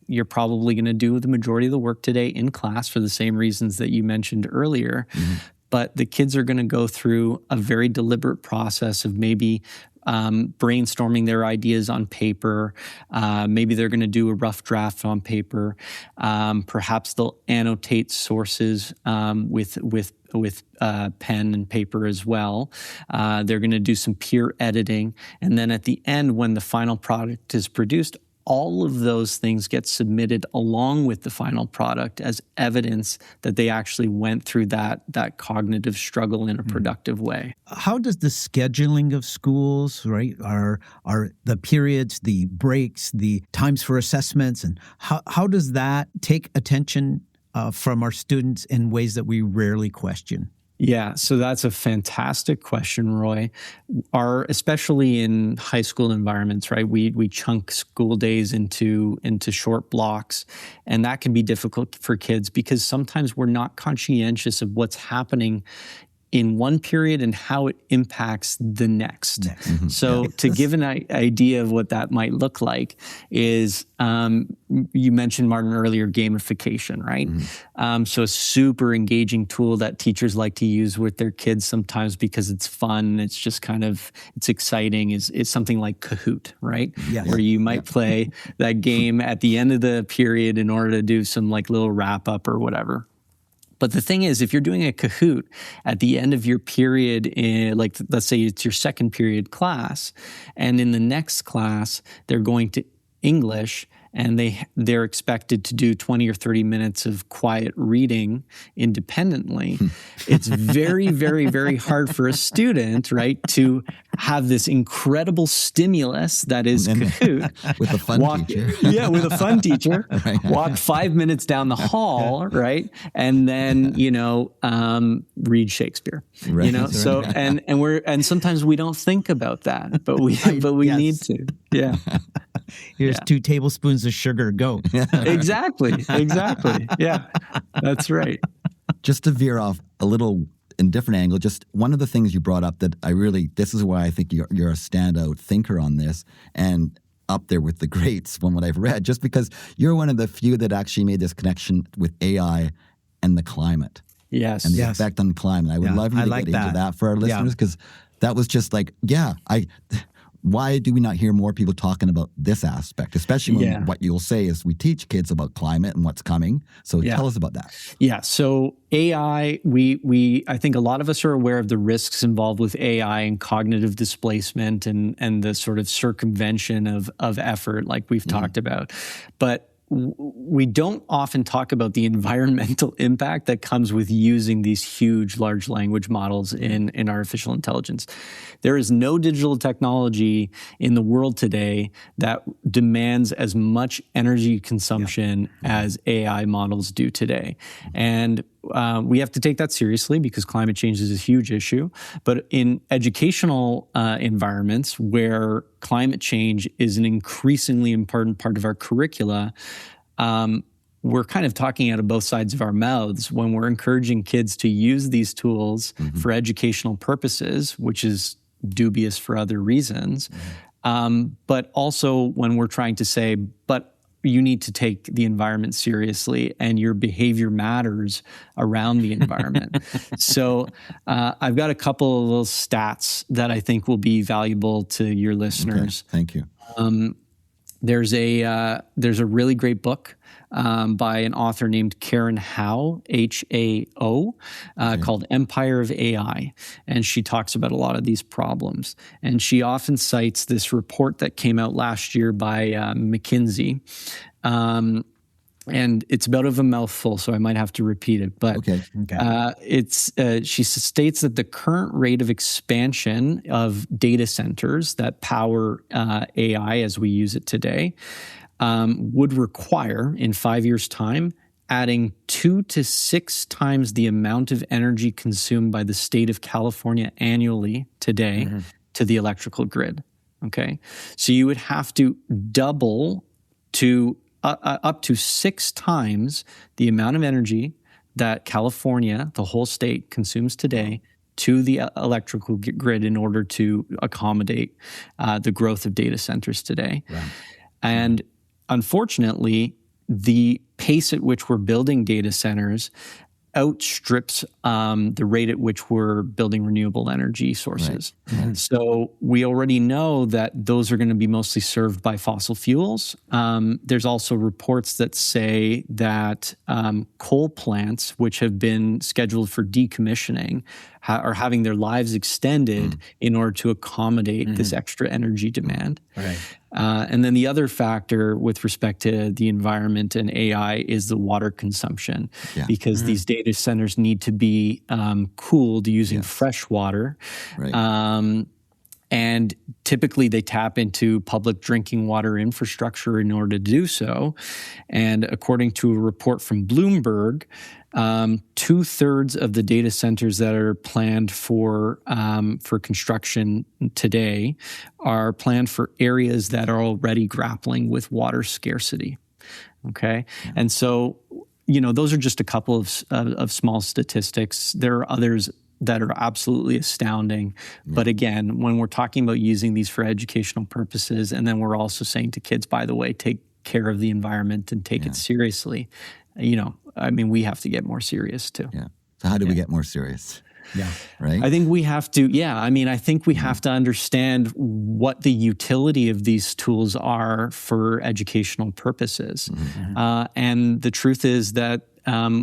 Speaker 5: you're probably going to do the majority of the work today in class for the same reasons that you mentioned earlier. But the kids are going to go through a very deliberate process of maybe brainstorming their ideas on paper. Maybe they're going to do a rough draft on paper. Perhaps they'll annotate sources with pen and paper as well. They're going to do some peer editing. And then at the end, when the final product is produced, all of those things get submitted along with the final product as evidence that they actually went through that cognitive struggle in a productive way.
Speaker 3: How does the scheduling of schools, right, are the periods, the breaks, the times for assessments, and how does that take attention from our students in ways that we rarely question?
Speaker 5: Yeah, so that's a fantastic question, Roy. Especially in high school environments, right? We chunk school days into short blocks, and that can be difficult for kids because sometimes we're not conscientious of what's happening in one period and how it impacts the next. So to give an idea of what that might look like is, you mentioned, Martin, earlier, gamification, right? So a super engaging tool that teachers like to use with their kids sometimes because it's fun, it's just it's exciting, is something like Kahoot, right? Where you might play that game at the end of the period in order to do some like little wrap up or whatever. But the thing is, if you're doing a Kahoot at the end of your period, like let's say it's your second period class, and in the next class, they're going to English, and they're expected to do 20 or 30 minutes of quiet reading independently, it's very, very, very hard for a student, right, to have this incredible stimulus that is Kahoot.
Speaker 4: With a fun teacher.
Speaker 5: Yeah, with a fun teacher. Right. Walk 5 minutes down the hall, right, and then, read Shakespeare.
Speaker 4: Right.
Speaker 5: So, and sometimes we don't think about that, but we need to. Yeah.
Speaker 3: Here's 2 tablespoons of sugar. Go.
Speaker 5: Exactly. Yeah, that's right.
Speaker 4: Just to veer off a little in different angle, just one of the things you brought up that this is why I think you're a standout thinker on this and up there with the greats from what I've read, just because you're one of the few that actually made this connection with AI and the climate.
Speaker 5: Yes.
Speaker 4: And the effect on climate. I would love you to get into that for our listeners because that was just like, why do we not hear more people talking about this aspect, especially when what you'll say is we teach kids about climate and what's coming. So tell us about that.
Speaker 5: Yeah. So AI, I think a lot of us are aware of the risks involved with AI and cognitive displacement and the sort of circumvention of effort like we've talked about. But we don't often talk about the environmental impact that comes with using these huge large language models in artificial intelligence. There is no digital technology in the world today that demands as much energy consumption as AI models do today. And we have to take that seriously because climate change is a huge issue. But in educational environments where climate change is an increasingly important part of our curricula, we're kind of talking out of both sides of our mouths when we're encouraging kids to use these tools for educational purposes, which is dubious for other reasons. But also when we're trying to say, but you need to take the environment seriously and your behavior matters around the environment. So I've got a couple of little stats that I think will be valuable to your listeners.
Speaker 4: Okay, thank you.
Speaker 5: There's a really great book by an author named Karen Hao, H-A-O, called Empire of AI. And she talks about a lot of these problems. And she often cites this report that came out last year by McKinsey. and it's about of a mouthful, so I might have to repeat it. But she states that the current rate of expansion of data centers that power AI as we use it today would require, in 5 years' time, adding 2 to 6 times the amount of energy consumed by the state of California annually today to the electrical grid. Okay, so you would have to double to up to 6 times the amount of energy that California, the whole state, consumes today to the electrical grid in order to accommodate the growth of data centers today. Right. And unfortunately, the pace at which we're building data centers outstrips the rate at which we're building renewable energy sources. Right. Mm-hmm. So we already know that those are going to be mostly served by fossil fuels. There's also reports that say that coal plants, which have been scheduled for decommissioning, are having their lives extended in order to accommodate this extra energy demand. Right. And then the other factor with respect to the environment and AI is the water consumption, because these data centers need to be cooled using fresh water. Right. And typically they tap into public drinking water infrastructure in order to do so. And according to a report from Bloomberg, 2/3 of the data centers that are planned for construction today are planned for areas that are already grappling with water scarcity. Okay, and so those are just a couple of small statistics. There are others that are absolutely astounding. But again, when we're talking about using these for educational purposes, and then we're also saying to kids, by the way, take care of the environment and take it seriously. We have to get more serious too. Yeah.
Speaker 4: So how do we get more serious?
Speaker 2: Yeah.
Speaker 4: Right.
Speaker 5: I think we have to, I think we have to understand what the utility of these tools are for educational purposes. And the truth is that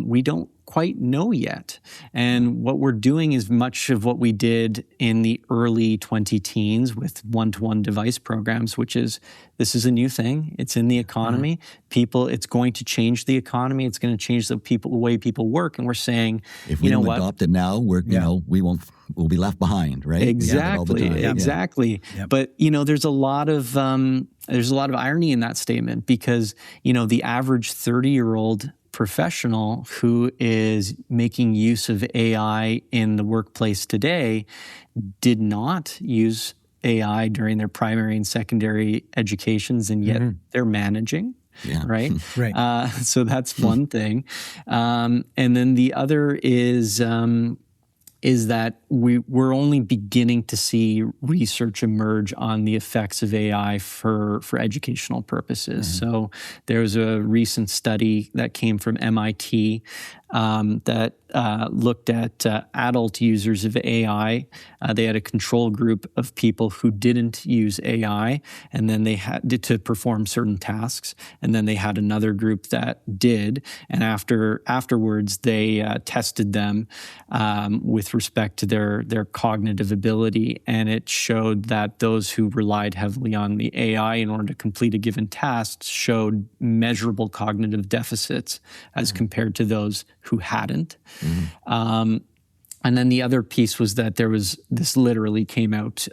Speaker 5: we don't quite know yet. And what we're doing is much of what we did in the early 2010s with one-to-one device programs, which is, this is a new thing. It's in the economy. It's going to change the economy. It's going to change the way people work. And we're saying,
Speaker 4: if we don't adopt it now, we'll be left behind, right?
Speaker 5: Exactly. Yep. But there's a lot of irony in that statement, because the average 30-year-old professional who is making use of AI in the workplace today did not use AI during their primary and secondary educations, and yet they're managing. Yeah. Right. Right. So that's one thing. And then the other is that we're only beginning to see research emerge on the effects of AI for educational purposes. So there was a recent study that came from MIT that looked at adult users of AI. They had a control group of people who didn't use AI, and then they had to perform certain tasks. And then they had another group that did. And afterwards, they tested them with respect to their cognitive ability. And it showed that those who relied heavily on the AI in order to complete a given task showed measurable cognitive deficits as compared to those who hadn't. And then the other piece was that this literally came out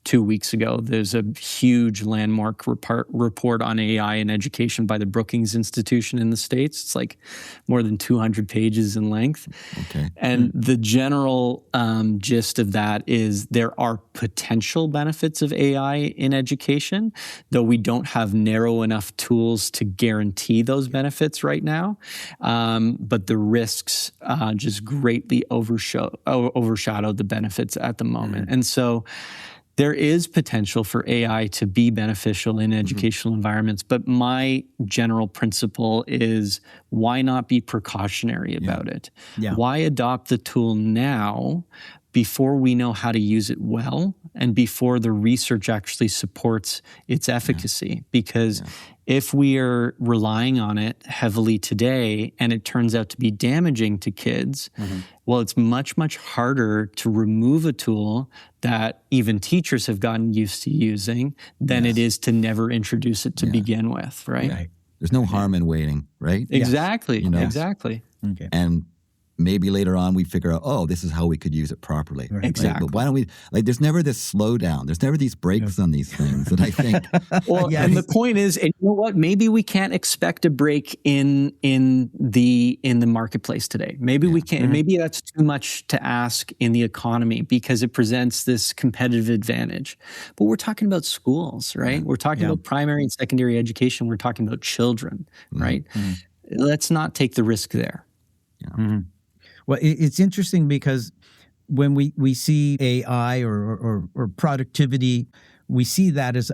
Speaker 5: 2 weeks ago. There's a huge landmark report on AI in education by the Brookings Institution in the States. It's like more than 200 pages in length. Okay. And the general gist of that is there are potential benefits of AI in education, though we don't have narrow enough tools to guarantee those benefits right now. But the risks just greatly overshadow the benefits at the moment. And so there is potential for AI to be beneficial in educational environments, but my general principle is, why not be precautionary about it? Yeah. Why adopt the tool now before we know how to use it well and before the research actually supports its efficacy? Because if we are relying on it heavily today and it turns out to be damaging to kids, well, it's much, much harder to remove a tool that even teachers have gotten used to using than it is to never introduce it to begin with, right?
Speaker 4: There's no harm in waiting, right?
Speaker 5: Exactly.
Speaker 4: You know?
Speaker 5: Exactly.
Speaker 3: Okay.
Speaker 4: And maybe later on we figure out, oh, this is how we could use it properly.
Speaker 3: Right.
Speaker 5: Exactly.
Speaker 4: But why don't we, there's never this slowdown. There's never these breaks on these things that I think.
Speaker 5: Well, and the point is, and you know what? Maybe we can't expect a break in the marketplace today. Maybe we can't. Maybe that's too much to ask in the economy because it presents this competitive advantage. But we're talking about schools, right? We're talking about primary and secondary education. We're talking about children, right? Let's not take the risk there.
Speaker 3: Yeah. Well, it's interesting because when we see AI or productivity, we see that as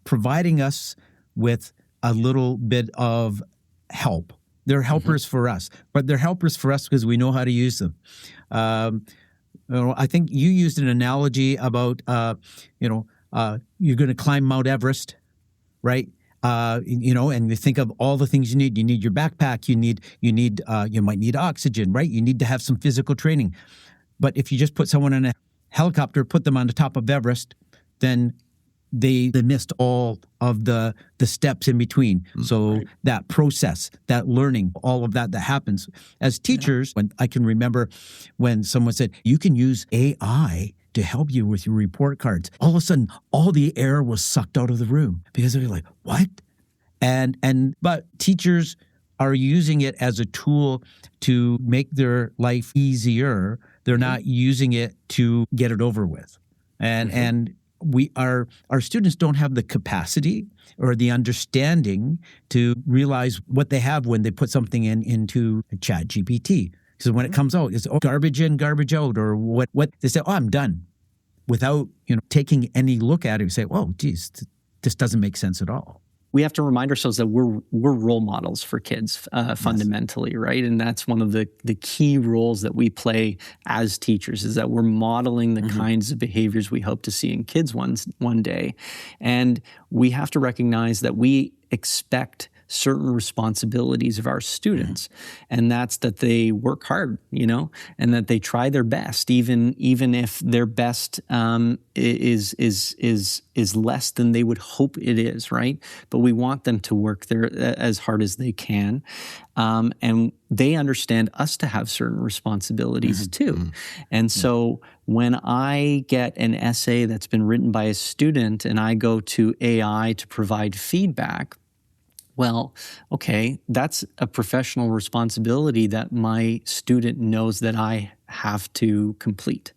Speaker 3: providing us with a little bit of help. They're helpers for us, but they're helpers for us because we know how to use them. I think you used an analogy about, you're going to climb Mount Everest, right? And you think of all the things you need. You need your backpack. You might need oxygen, right? You need to have some physical training. But if you just put someone in a helicopter, put them on the top of Everest, then they missed all of the steps in between. So that process, that learning, all of that happens. As teachers, when I can remember when someone said, you can use AI to help you with your report cards. All of a sudden, all the air was sucked out of the room because they were like, what? But teachers are using it as a tool to make their life easier. They're not using it to get it over with. And our students don't have the capacity or the understanding to realize what they have when they put something into ChatGPT. Because when it comes out, it's garbage in, garbage out, or what they say, oh, I'm done, without taking any look at it and say, oh, geez, this doesn't make sense at all.
Speaker 5: We have to remind ourselves that we're role models for kids fundamentally, right? And that's one of the key roles that we play as teachers, is that we're modeling the kinds of behaviors we hope to see in kids one day. And we have to recognize that we expect certain responsibilities of our students, and that's that they work hard, and that they try their best, even if their best is less than they would hope it is, right? But we want them to work there as hard as they can, and they understand us to have certain responsibilities too. And so when I get an essay that's been written by a student and I go to AI to provide feedback, well, okay, that's a professional responsibility that my student knows that I have to complete.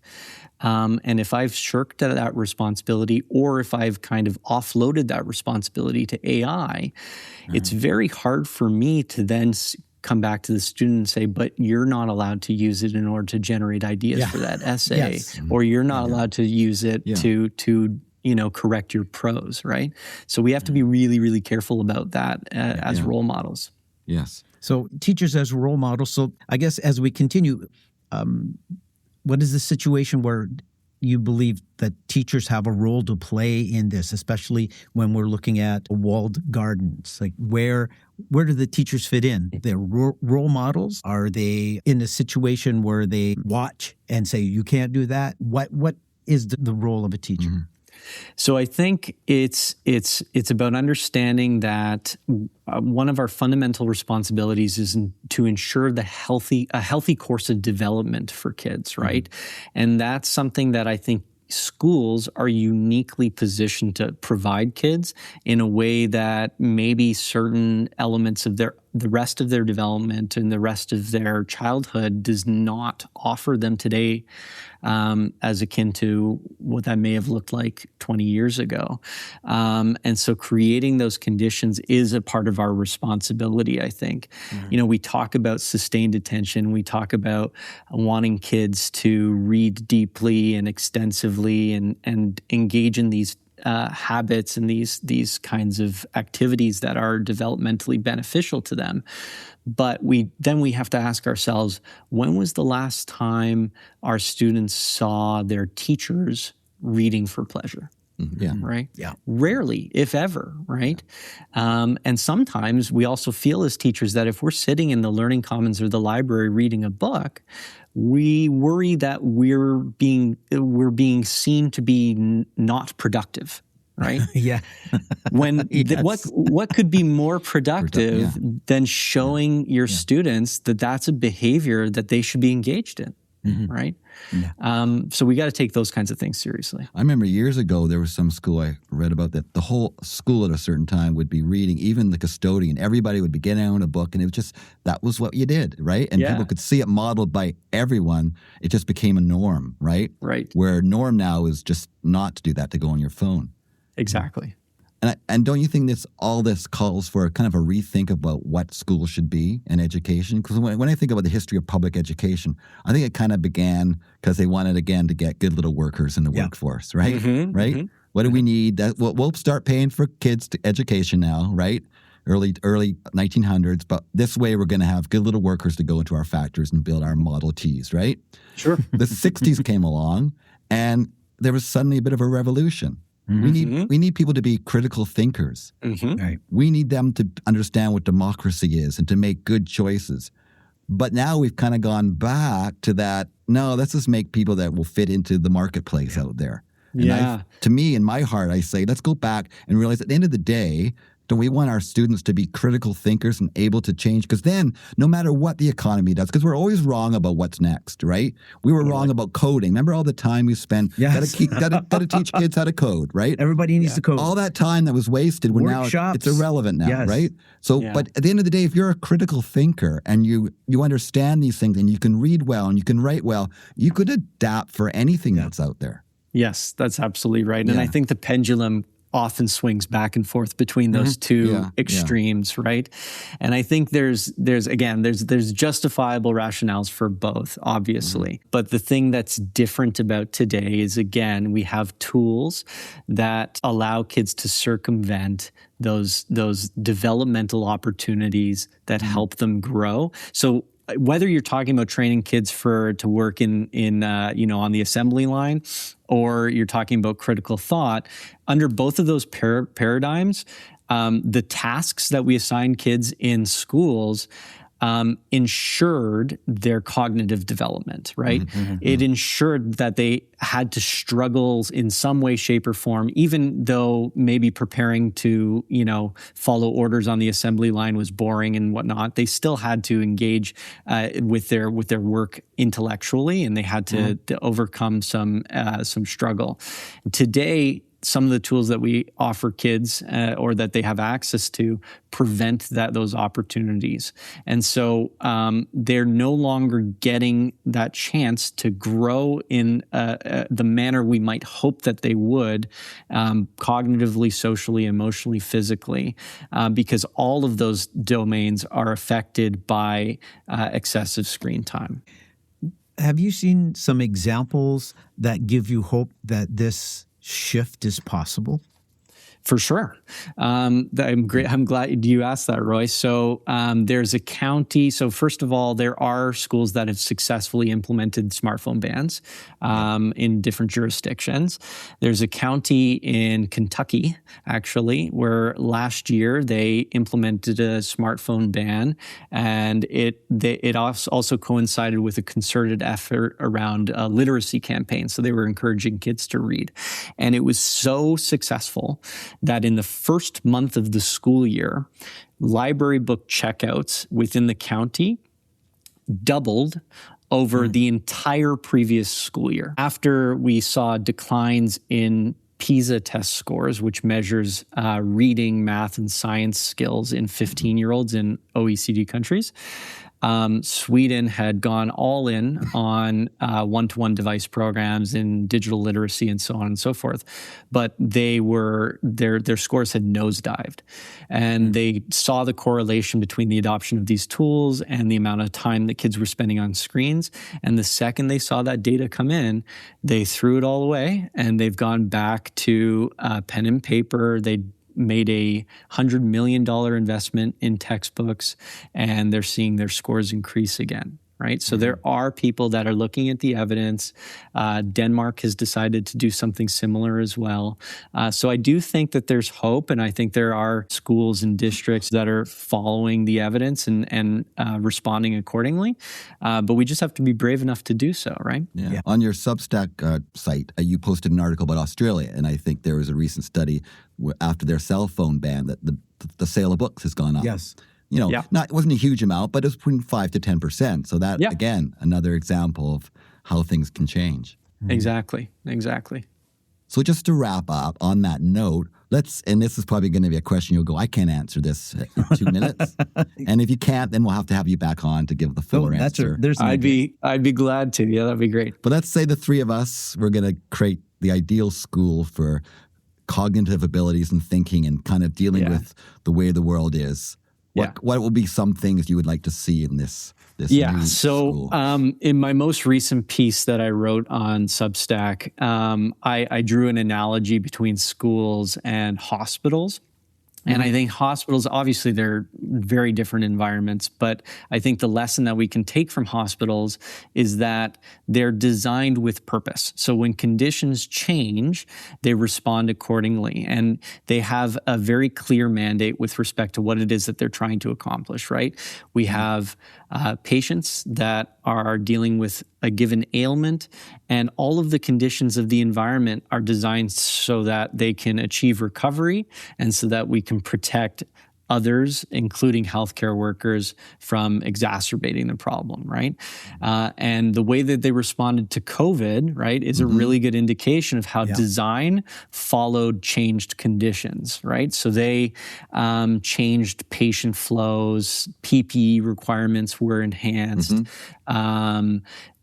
Speaker 5: And if I've shirked that responsibility, or if I've kind of offloaded that responsibility to AI, it's very hard for me to then come back to the student and say, but you're not allowed to use it in order to generate ideas for that essay, or you're not allowed to use it to correct your prose, right? So we have to be really, really careful about that as role models.
Speaker 4: Yes.
Speaker 3: So teachers as role models. So I guess as we continue, what is the situation where you believe that teachers have a role to play in this, especially when we're looking at walled gardens? Like where do the teachers fit in? They're role models? Are they in a situation where they watch and say, you can't do that? What is the role of a teacher?
Speaker 5: So I think it's about understanding that one of our fundamental responsibilities is to ensure a healthy course of development for kids, right? And that's something that I think schools are uniquely positioned to provide kids in a way that maybe certain elements of the rest of their development and the rest of their childhood does not offer them today, as akin to what that may have looked like 20 years ago. And so creating those conditions is a part of our responsibility, I think. We talk about sustained attention. We talk about wanting kids to read deeply and extensively and engage in these habits and these kinds of activities that are developmentally beneficial to them. But we have to ask ourselves, when was the last time our students saw their teachers reading for pleasure? Right? Yeah. Rarely, if ever, right? And sometimes we also feel as teachers that if we're sitting in the learning commons or the library reading a book, we worry that we're being seen to be not productive. right?
Speaker 3: Yeah.
Speaker 5: When
Speaker 3: Yes.
Speaker 5: what could be more productive
Speaker 4: Yeah.
Speaker 5: than showing your students that that's a behavior that they should be engaged in, right?
Speaker 3: Yeah.
Speaker 5: So we got to take those kinds of things seriously.
Speaker 4: I remember years ago, there was some school I read about that the whole school at a certain time would be reading, even the custodian, everybody would be getting out a book, and it was just, that was what you did, right? And people could see it modeled by everyone. It just became a norm, right?
Speaker 5: Right.
Speaker 4: Where norm now is just not to do that, to go on your phone.
Speaker 5: Exactly.
Speaker 4: And don't you think all this calls for kind of a rethink about what school should be and education? Because when I think about the history of public education, I think it kind of began because they wanted, again, to get good little workers in the workforce, right? Right? What do we need? We'll start paying for kids to education now, right? Early 1900s. But this way we're going to have good little workers to go into our factories and build our Model Ts, right?
Speaker 5: Sure.
Speaker 4: The 60s came along, and there was suddenly a bit of a revolution. We need people to be critical thinkers.
Speaker 3: Right.
Speaker 4: We need them to understand what democracy is and to make good choices. But now we've kind of gone back to that. No, let's just make people that will fit into the marketplace out there. And to me, in my heart, I say, let's go back and realize at the end of the day, don't we want our students to be critical thinkers and able to change? Because then, no matter what the economy does, because we're always wrong about what's next, right? We were wrong about coding. Remember all the time we spent?
Speaker 3: Yes.
Speaker 4: Got to teach kids how to code, right?
Speaker 3: Everybody needs to code.
Speaker 4: All that time that was wasted, when now it's irrelevant now, right? So, but at the end of the day, if you're a critical thinker and you understand these things and you can read well and you can write well, you could adapt for anything that's out there.
Speaker 5: Yes, that's absolutely right. And I think the pendulum often swings back and forth between those two extremes, right? And I think there's justifiable rationales for both, obviously. But the thing that's different about today is, again, we have tools that allow kids to circumvent those developmental opportunities that help them grow. So whether you're talking about training kids to work in on the assembly line, or you're talking about critical thought, under both of those paradigms, the tasks that we assign kids in schools ensured their cognitive development, right? It ensured that they had to struggle in some way, shape, or form, even though maybe preparing to, follow orders on the assembly line was boring and whatnot. They still had to engage with their work intellectually, and they had to overcome some struggle. Today, some of the tools that we offer kids or that they have access to prevent those opportunities. And so they're no longer getting that chance to grow in the manner we might hope that they would, cognitively, socially, emotionally, physically, because all of those domains are affected by excessive screen time.
Speaker 3: Have you seen some examples that give you hope that this shift is possible?
Speaker 5: For sure. I'm glad you asked that, Roy. So there's a county. So first of all, there are schools that have successfully implemented smartphone bans in different jurisdictions. There's a county in Kentucky, actually, where last year they implemented a smartphone ban, and it also coincided with a concerted effort around a literacy campaign. So they were encouraging kids to read. And it was so successful that in the first month of the school year, library book checkouts within the county doubled over the entire previous school year. After we saw declines in PISA test scores, which measures reading, math, and science skills in 15-year-olds in OECD countries, Sweden had gone all in on one-to-one device programs in digital literacy and so on and so forth. But their scores had nosedived. And they saw the correlation between the adoption of these tools and the amount of time that kids were spending on screens. And the second they saw that data come in, they threw it all away, and they've gone back to pen and paper. They made a $100 million investment in textbooks, and they're seeing their scores increase again. right? So there are people that are looking at the evidence. Denmark has decided to do something similar as well. So I do think that there's hope, and I think there are schools and districts that are following the evidence and responding accordingly. But we just have to be brave enough to do so, right?
Speaker 4: Yeah. On your Substack site, you posted an article about Australia, and I think there was a recent study where after their cell phone ban that the sale of books has gone up.
Speaker 3: Yes.
Speaker 4: It wasn't a huge amount, but it was between 5 to 10%. So that, again, another example of how things can change.
Speaker 5: Exactly.
Speaker 4: So just to wrap up on that note, and this is probably going to be a question you'll go, I can't answer this in 2 minutes. And if you can't, then we'll have to have you back on to give the full answer.
Speaker 5: I'd be glad to. Yeah, that'd be great.
Speaker 4: But let's say the three of us, we're going to create the ideal school for cognitive abilities and thinking and kind of dealing with the way the world is. What will be some things you would like to see in this new school?
Speaker 5: In my most recent piece that I wrote on Substack, I drew an analogy between schools and hospitals. And I think hospitals, obviously, they're very different environments, but I think the lesson that we can take from hospitals is that they're designed with purpose. So when conditions change, they respond accordingly, and they have a very clear mandate with respect to what it is that they're trying to accomplish, right? We have patients that are dealing with a given ailment, and all of the conditions of the environment are designed so that they can achieve recovery and so that we can protect others, including healthcare workers, from exacerbating the problem, right? And the way that they responded to COVID, right, is a really good indication of how design followed changed conditions, right? So they changed patient flows, PPE requirements were enhanced,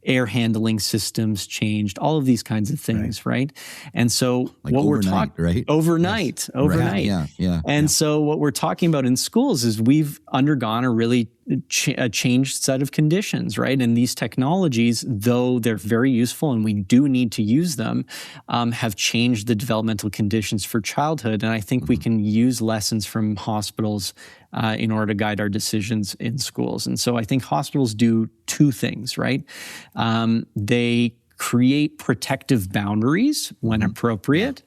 Speaker 5: air handling systems changed, all of these kinds of things, right? And so what we're talking overnight.
Speaker 4: Yeah.
Speaker 5: And so what we're talking about in schools is we've undergone a really changed set of conditions, right? And these technologies, though they're very useful and we do need to use them, have changed the developmental conditions for childhood. And I think we can use lessons from hospitals in order to guide our decisions in schools. And so I think hospitals do two things, right? They create protective boundaries when appropriate.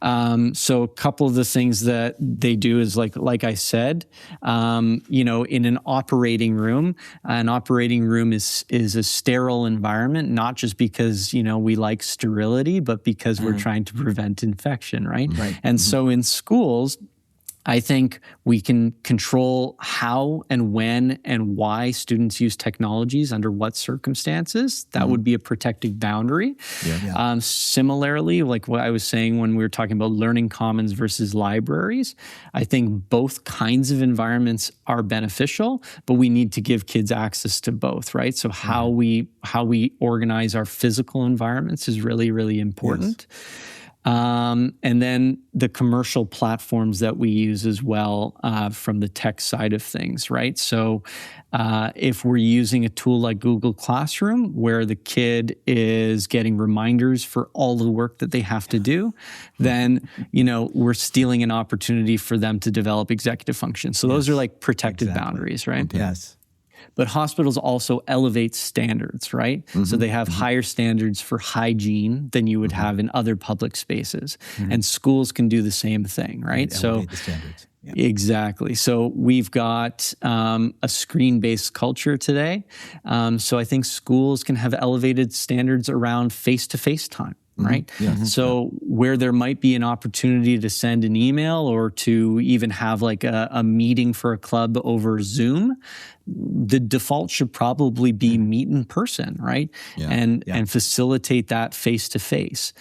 Speaker 5: So a couple of the things that they do is like I said, in an operating room is a sterile environment, not just because, we like sterility, but because we're trying to prevent infection, right? And so in schools, I think we can control how and when and why students use technologies under what circumstances. That would be a protective boundary. Similarly, like what I was saying when we were talking about learning commons versus libraries, I think both kinds of environments are beneficial, but we need to give kids access to both, right? So how we organize our physical environments is really, really important. And then the commercial platforms that we use as well from the tech side of things, right? So if we're using a tool like Google Classroom, where the kid is getting reminders for all the work that they have to do, then, we're stealing an opportunity for them to develop executive function. So those are like protective boundaries, right?
Speaker 4: Okay.
Speaker 3: Yes.
Speaker 5: But hospitals also elevate standards, right? So they have higher standards for hygiene than you would have in other public spaces. And schools can do the same thing, right? So
Speaker 3: the standards. Yeah.
Speaker 5: Exactly. So we've got a screen-based culture today. So I think schools can have elevated standards around face-to-face time. Right? So where there might be an opportunity to send an email or to even have like a meeting for a club over Zoom, the default should probably be meet in person, right? And facilitate that face-to-face.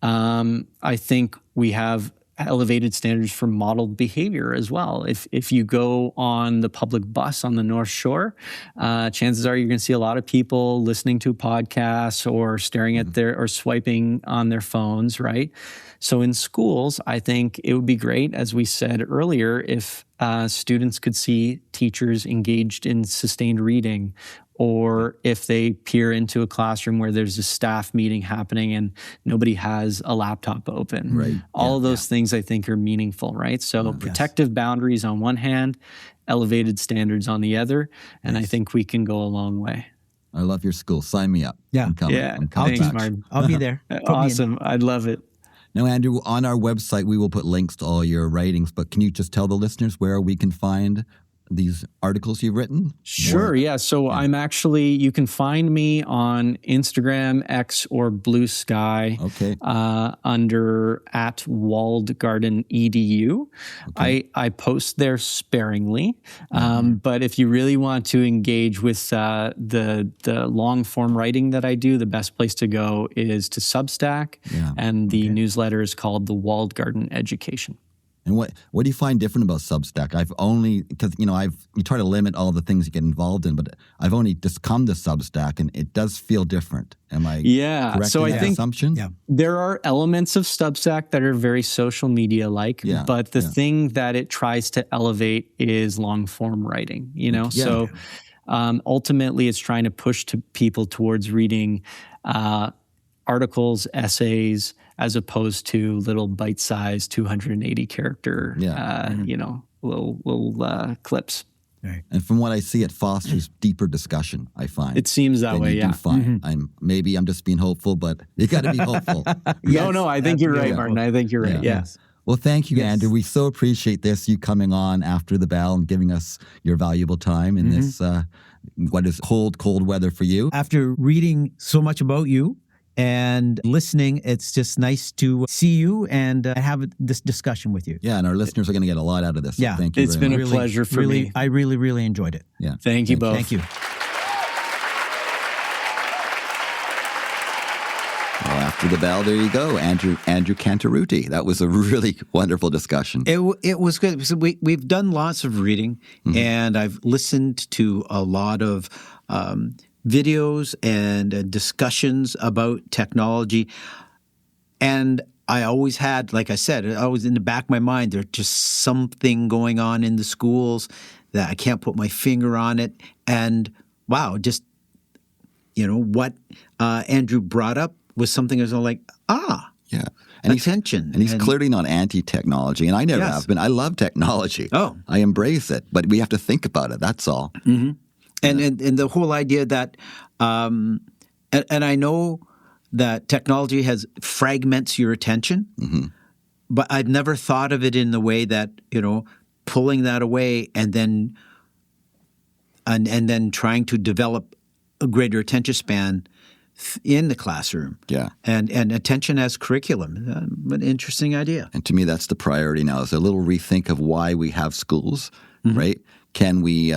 Speaker 5: I think we have elevated standards for modeled behavior as well. If you go on the public bus on the North Shore, chances are you're going to see a lot of people listening to podcasts or staring at or swiping on their phones, right? So in schools, I think it would be great, as we said earlier, if students could see teachers engaged in sustained reading, or if they peer into a classroom where there's a staff meeting happening and nobody has a laptop open.
Speaker 4: Right.
Speaker 5: All of those things I think are meaningful, right? So protective boundaries on one hand, elevated standards on the other, and I think we can go a long way.
Speaker 4: I love your school. Sign me up.
Speaker 3: Yeah.
Speaker 4: I'm coming.
Speaker 5: Yeah.
Speaker 4: I'm coming
Speaker 5: Thanks,
Speaker 4: back.
Speaker 5: Martin.
Speaker 3: I'll be there. Put me in.
Speaker 5: Awesome. I'd love it.
Speaker 4: Now, Andrew, on our website, we will put links to all your writings, but can you just tell the listeners where we can find these articles you've written?
Speaker 5: Sure, yeah. So I'm actually, you can find me on Instagram, X, or Blue Sky under @WalledGardenEDU. Okay. I post there sparingly, but if you really want to engage with the long form writing that I do, the best place to go is to Substack, and the newsletter is called The Walled Garden Education.
Speaker 4: And what do you find different about Substack? Because you try to limit all the things you get involved in, but I've only just come to Substack, and it does feel different. Am I correct in that assumption?
Speaker 5: Yeah. There are elements of Substack that are very social media-like, but the thing that it tries to elevate is long-form writing, So ultimately, it's trying to push people towards reading articles, essays, as opposed to little bite-sized 280-character, little clips.
Speaker 3: Right.
Speaker 4: And from what I see, it fosters deeper discussion, I find.
Speaker 5: It seems that way,
Speaker 4: do find. Maybe I'm just being hopeful, but you got to be hopeful.
Speaker 5: No, I think you're right, Martin. I think you're right, yes.
Speaker 4: Well, thank you, Andrew. We so appreciate this, you coming on after the bell and giving us your valuable time in this, what is cold weather for you.
Speaker 3: After reading so much about you, and listening, it's just nice to see you and have this discussion with you.
Speaker 4: Yeah, and our listeners are going to get a lot out of this. So thank you.
Speaker 5: It's been a pleasure for me.
Speaker 3: I really, really enjoyed it.
Speaker 4: Yeah.
Speaker 5: Thank you both.
Speaker 3: Thank you.
Speaker 4: Well, after the bell, there you go, Andrew Cantarutti. That was a really wonderful discussion.
Speaker 2: It was good. So we've done lots of reading, and I've listened to a lot of videos and discussions about technology. And I always had, like I said, always in the back of my mind, there's just something going on in the schools that I can't put my finger on it. And wow, just, what Andrew brought up was something I was like,
Speaker 4: yeah. And
Speaker 2: attention.
Speaker 4: He's clearly not anti-technology, and I never have been. I love technology.
Speaker 2: Oh.
Speaker 4: I embrace it, but we have to think about it, that's all.
Speaker 2: Mm-hmm. And the whole idea that, and I know that technology fragments your attention, but I've never thought of it in the way that, pulling that away and then trying to develop a greater attention span in the classroom.
Speaker 4: Yeah.
Speaker 2: And attention as curriculum. An interesting idea.
Speaker 4: And to me, that's the priority now, is a little rethink of why we have schools, right? Can we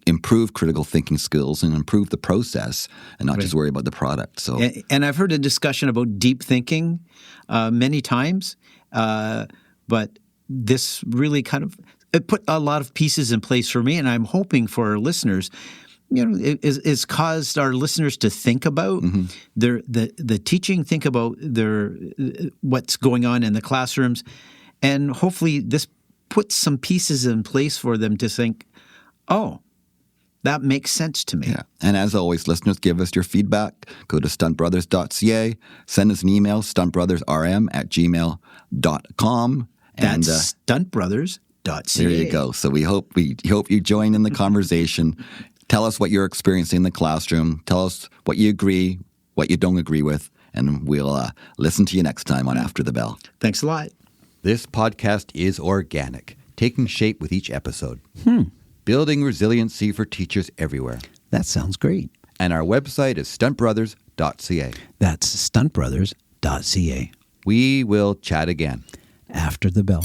Speaker 4: improve critical thinking skills and improve the process and not just worry about the product. So,
Speaker 2: and I've heard a discussion about deep thinking many times, but this really it put a lot of pieces in place for me, and I'm hoping for our listeners, it's caused our listeners to think about the teaching, think about what's going on in the classrooms, and hopefully this puts some pieces in place for them to think, oh, that makes sense to me.
Speaker 4: Yeah. And as always, listeners, give us your feedback. Go to stuntbrothers.ca. Send us an email, stuntbrothersrm@gmail.com.
Speaker 2: That's stuntbrothers.ca.
Speaker 4: There you go. So we hope you join in the conversation. Tell us what you're experiencing in the classroom. Tell us what you agree, what you don't agree with, and we'll listen to you next time on After the Bell.
Speaker 2: Thanks a lot.
Speaker 1: This podcast is organic, taking shape with each episode. Building resiliency for teachers everywhere.
Speaker 2: That sounds great.
Speaker 1: And our website is stuntbrothers.ca.
Speaker 2: That's stuntbrothers.ca.
Speaker 1: We will chat again.
Speaker 2: After the bell.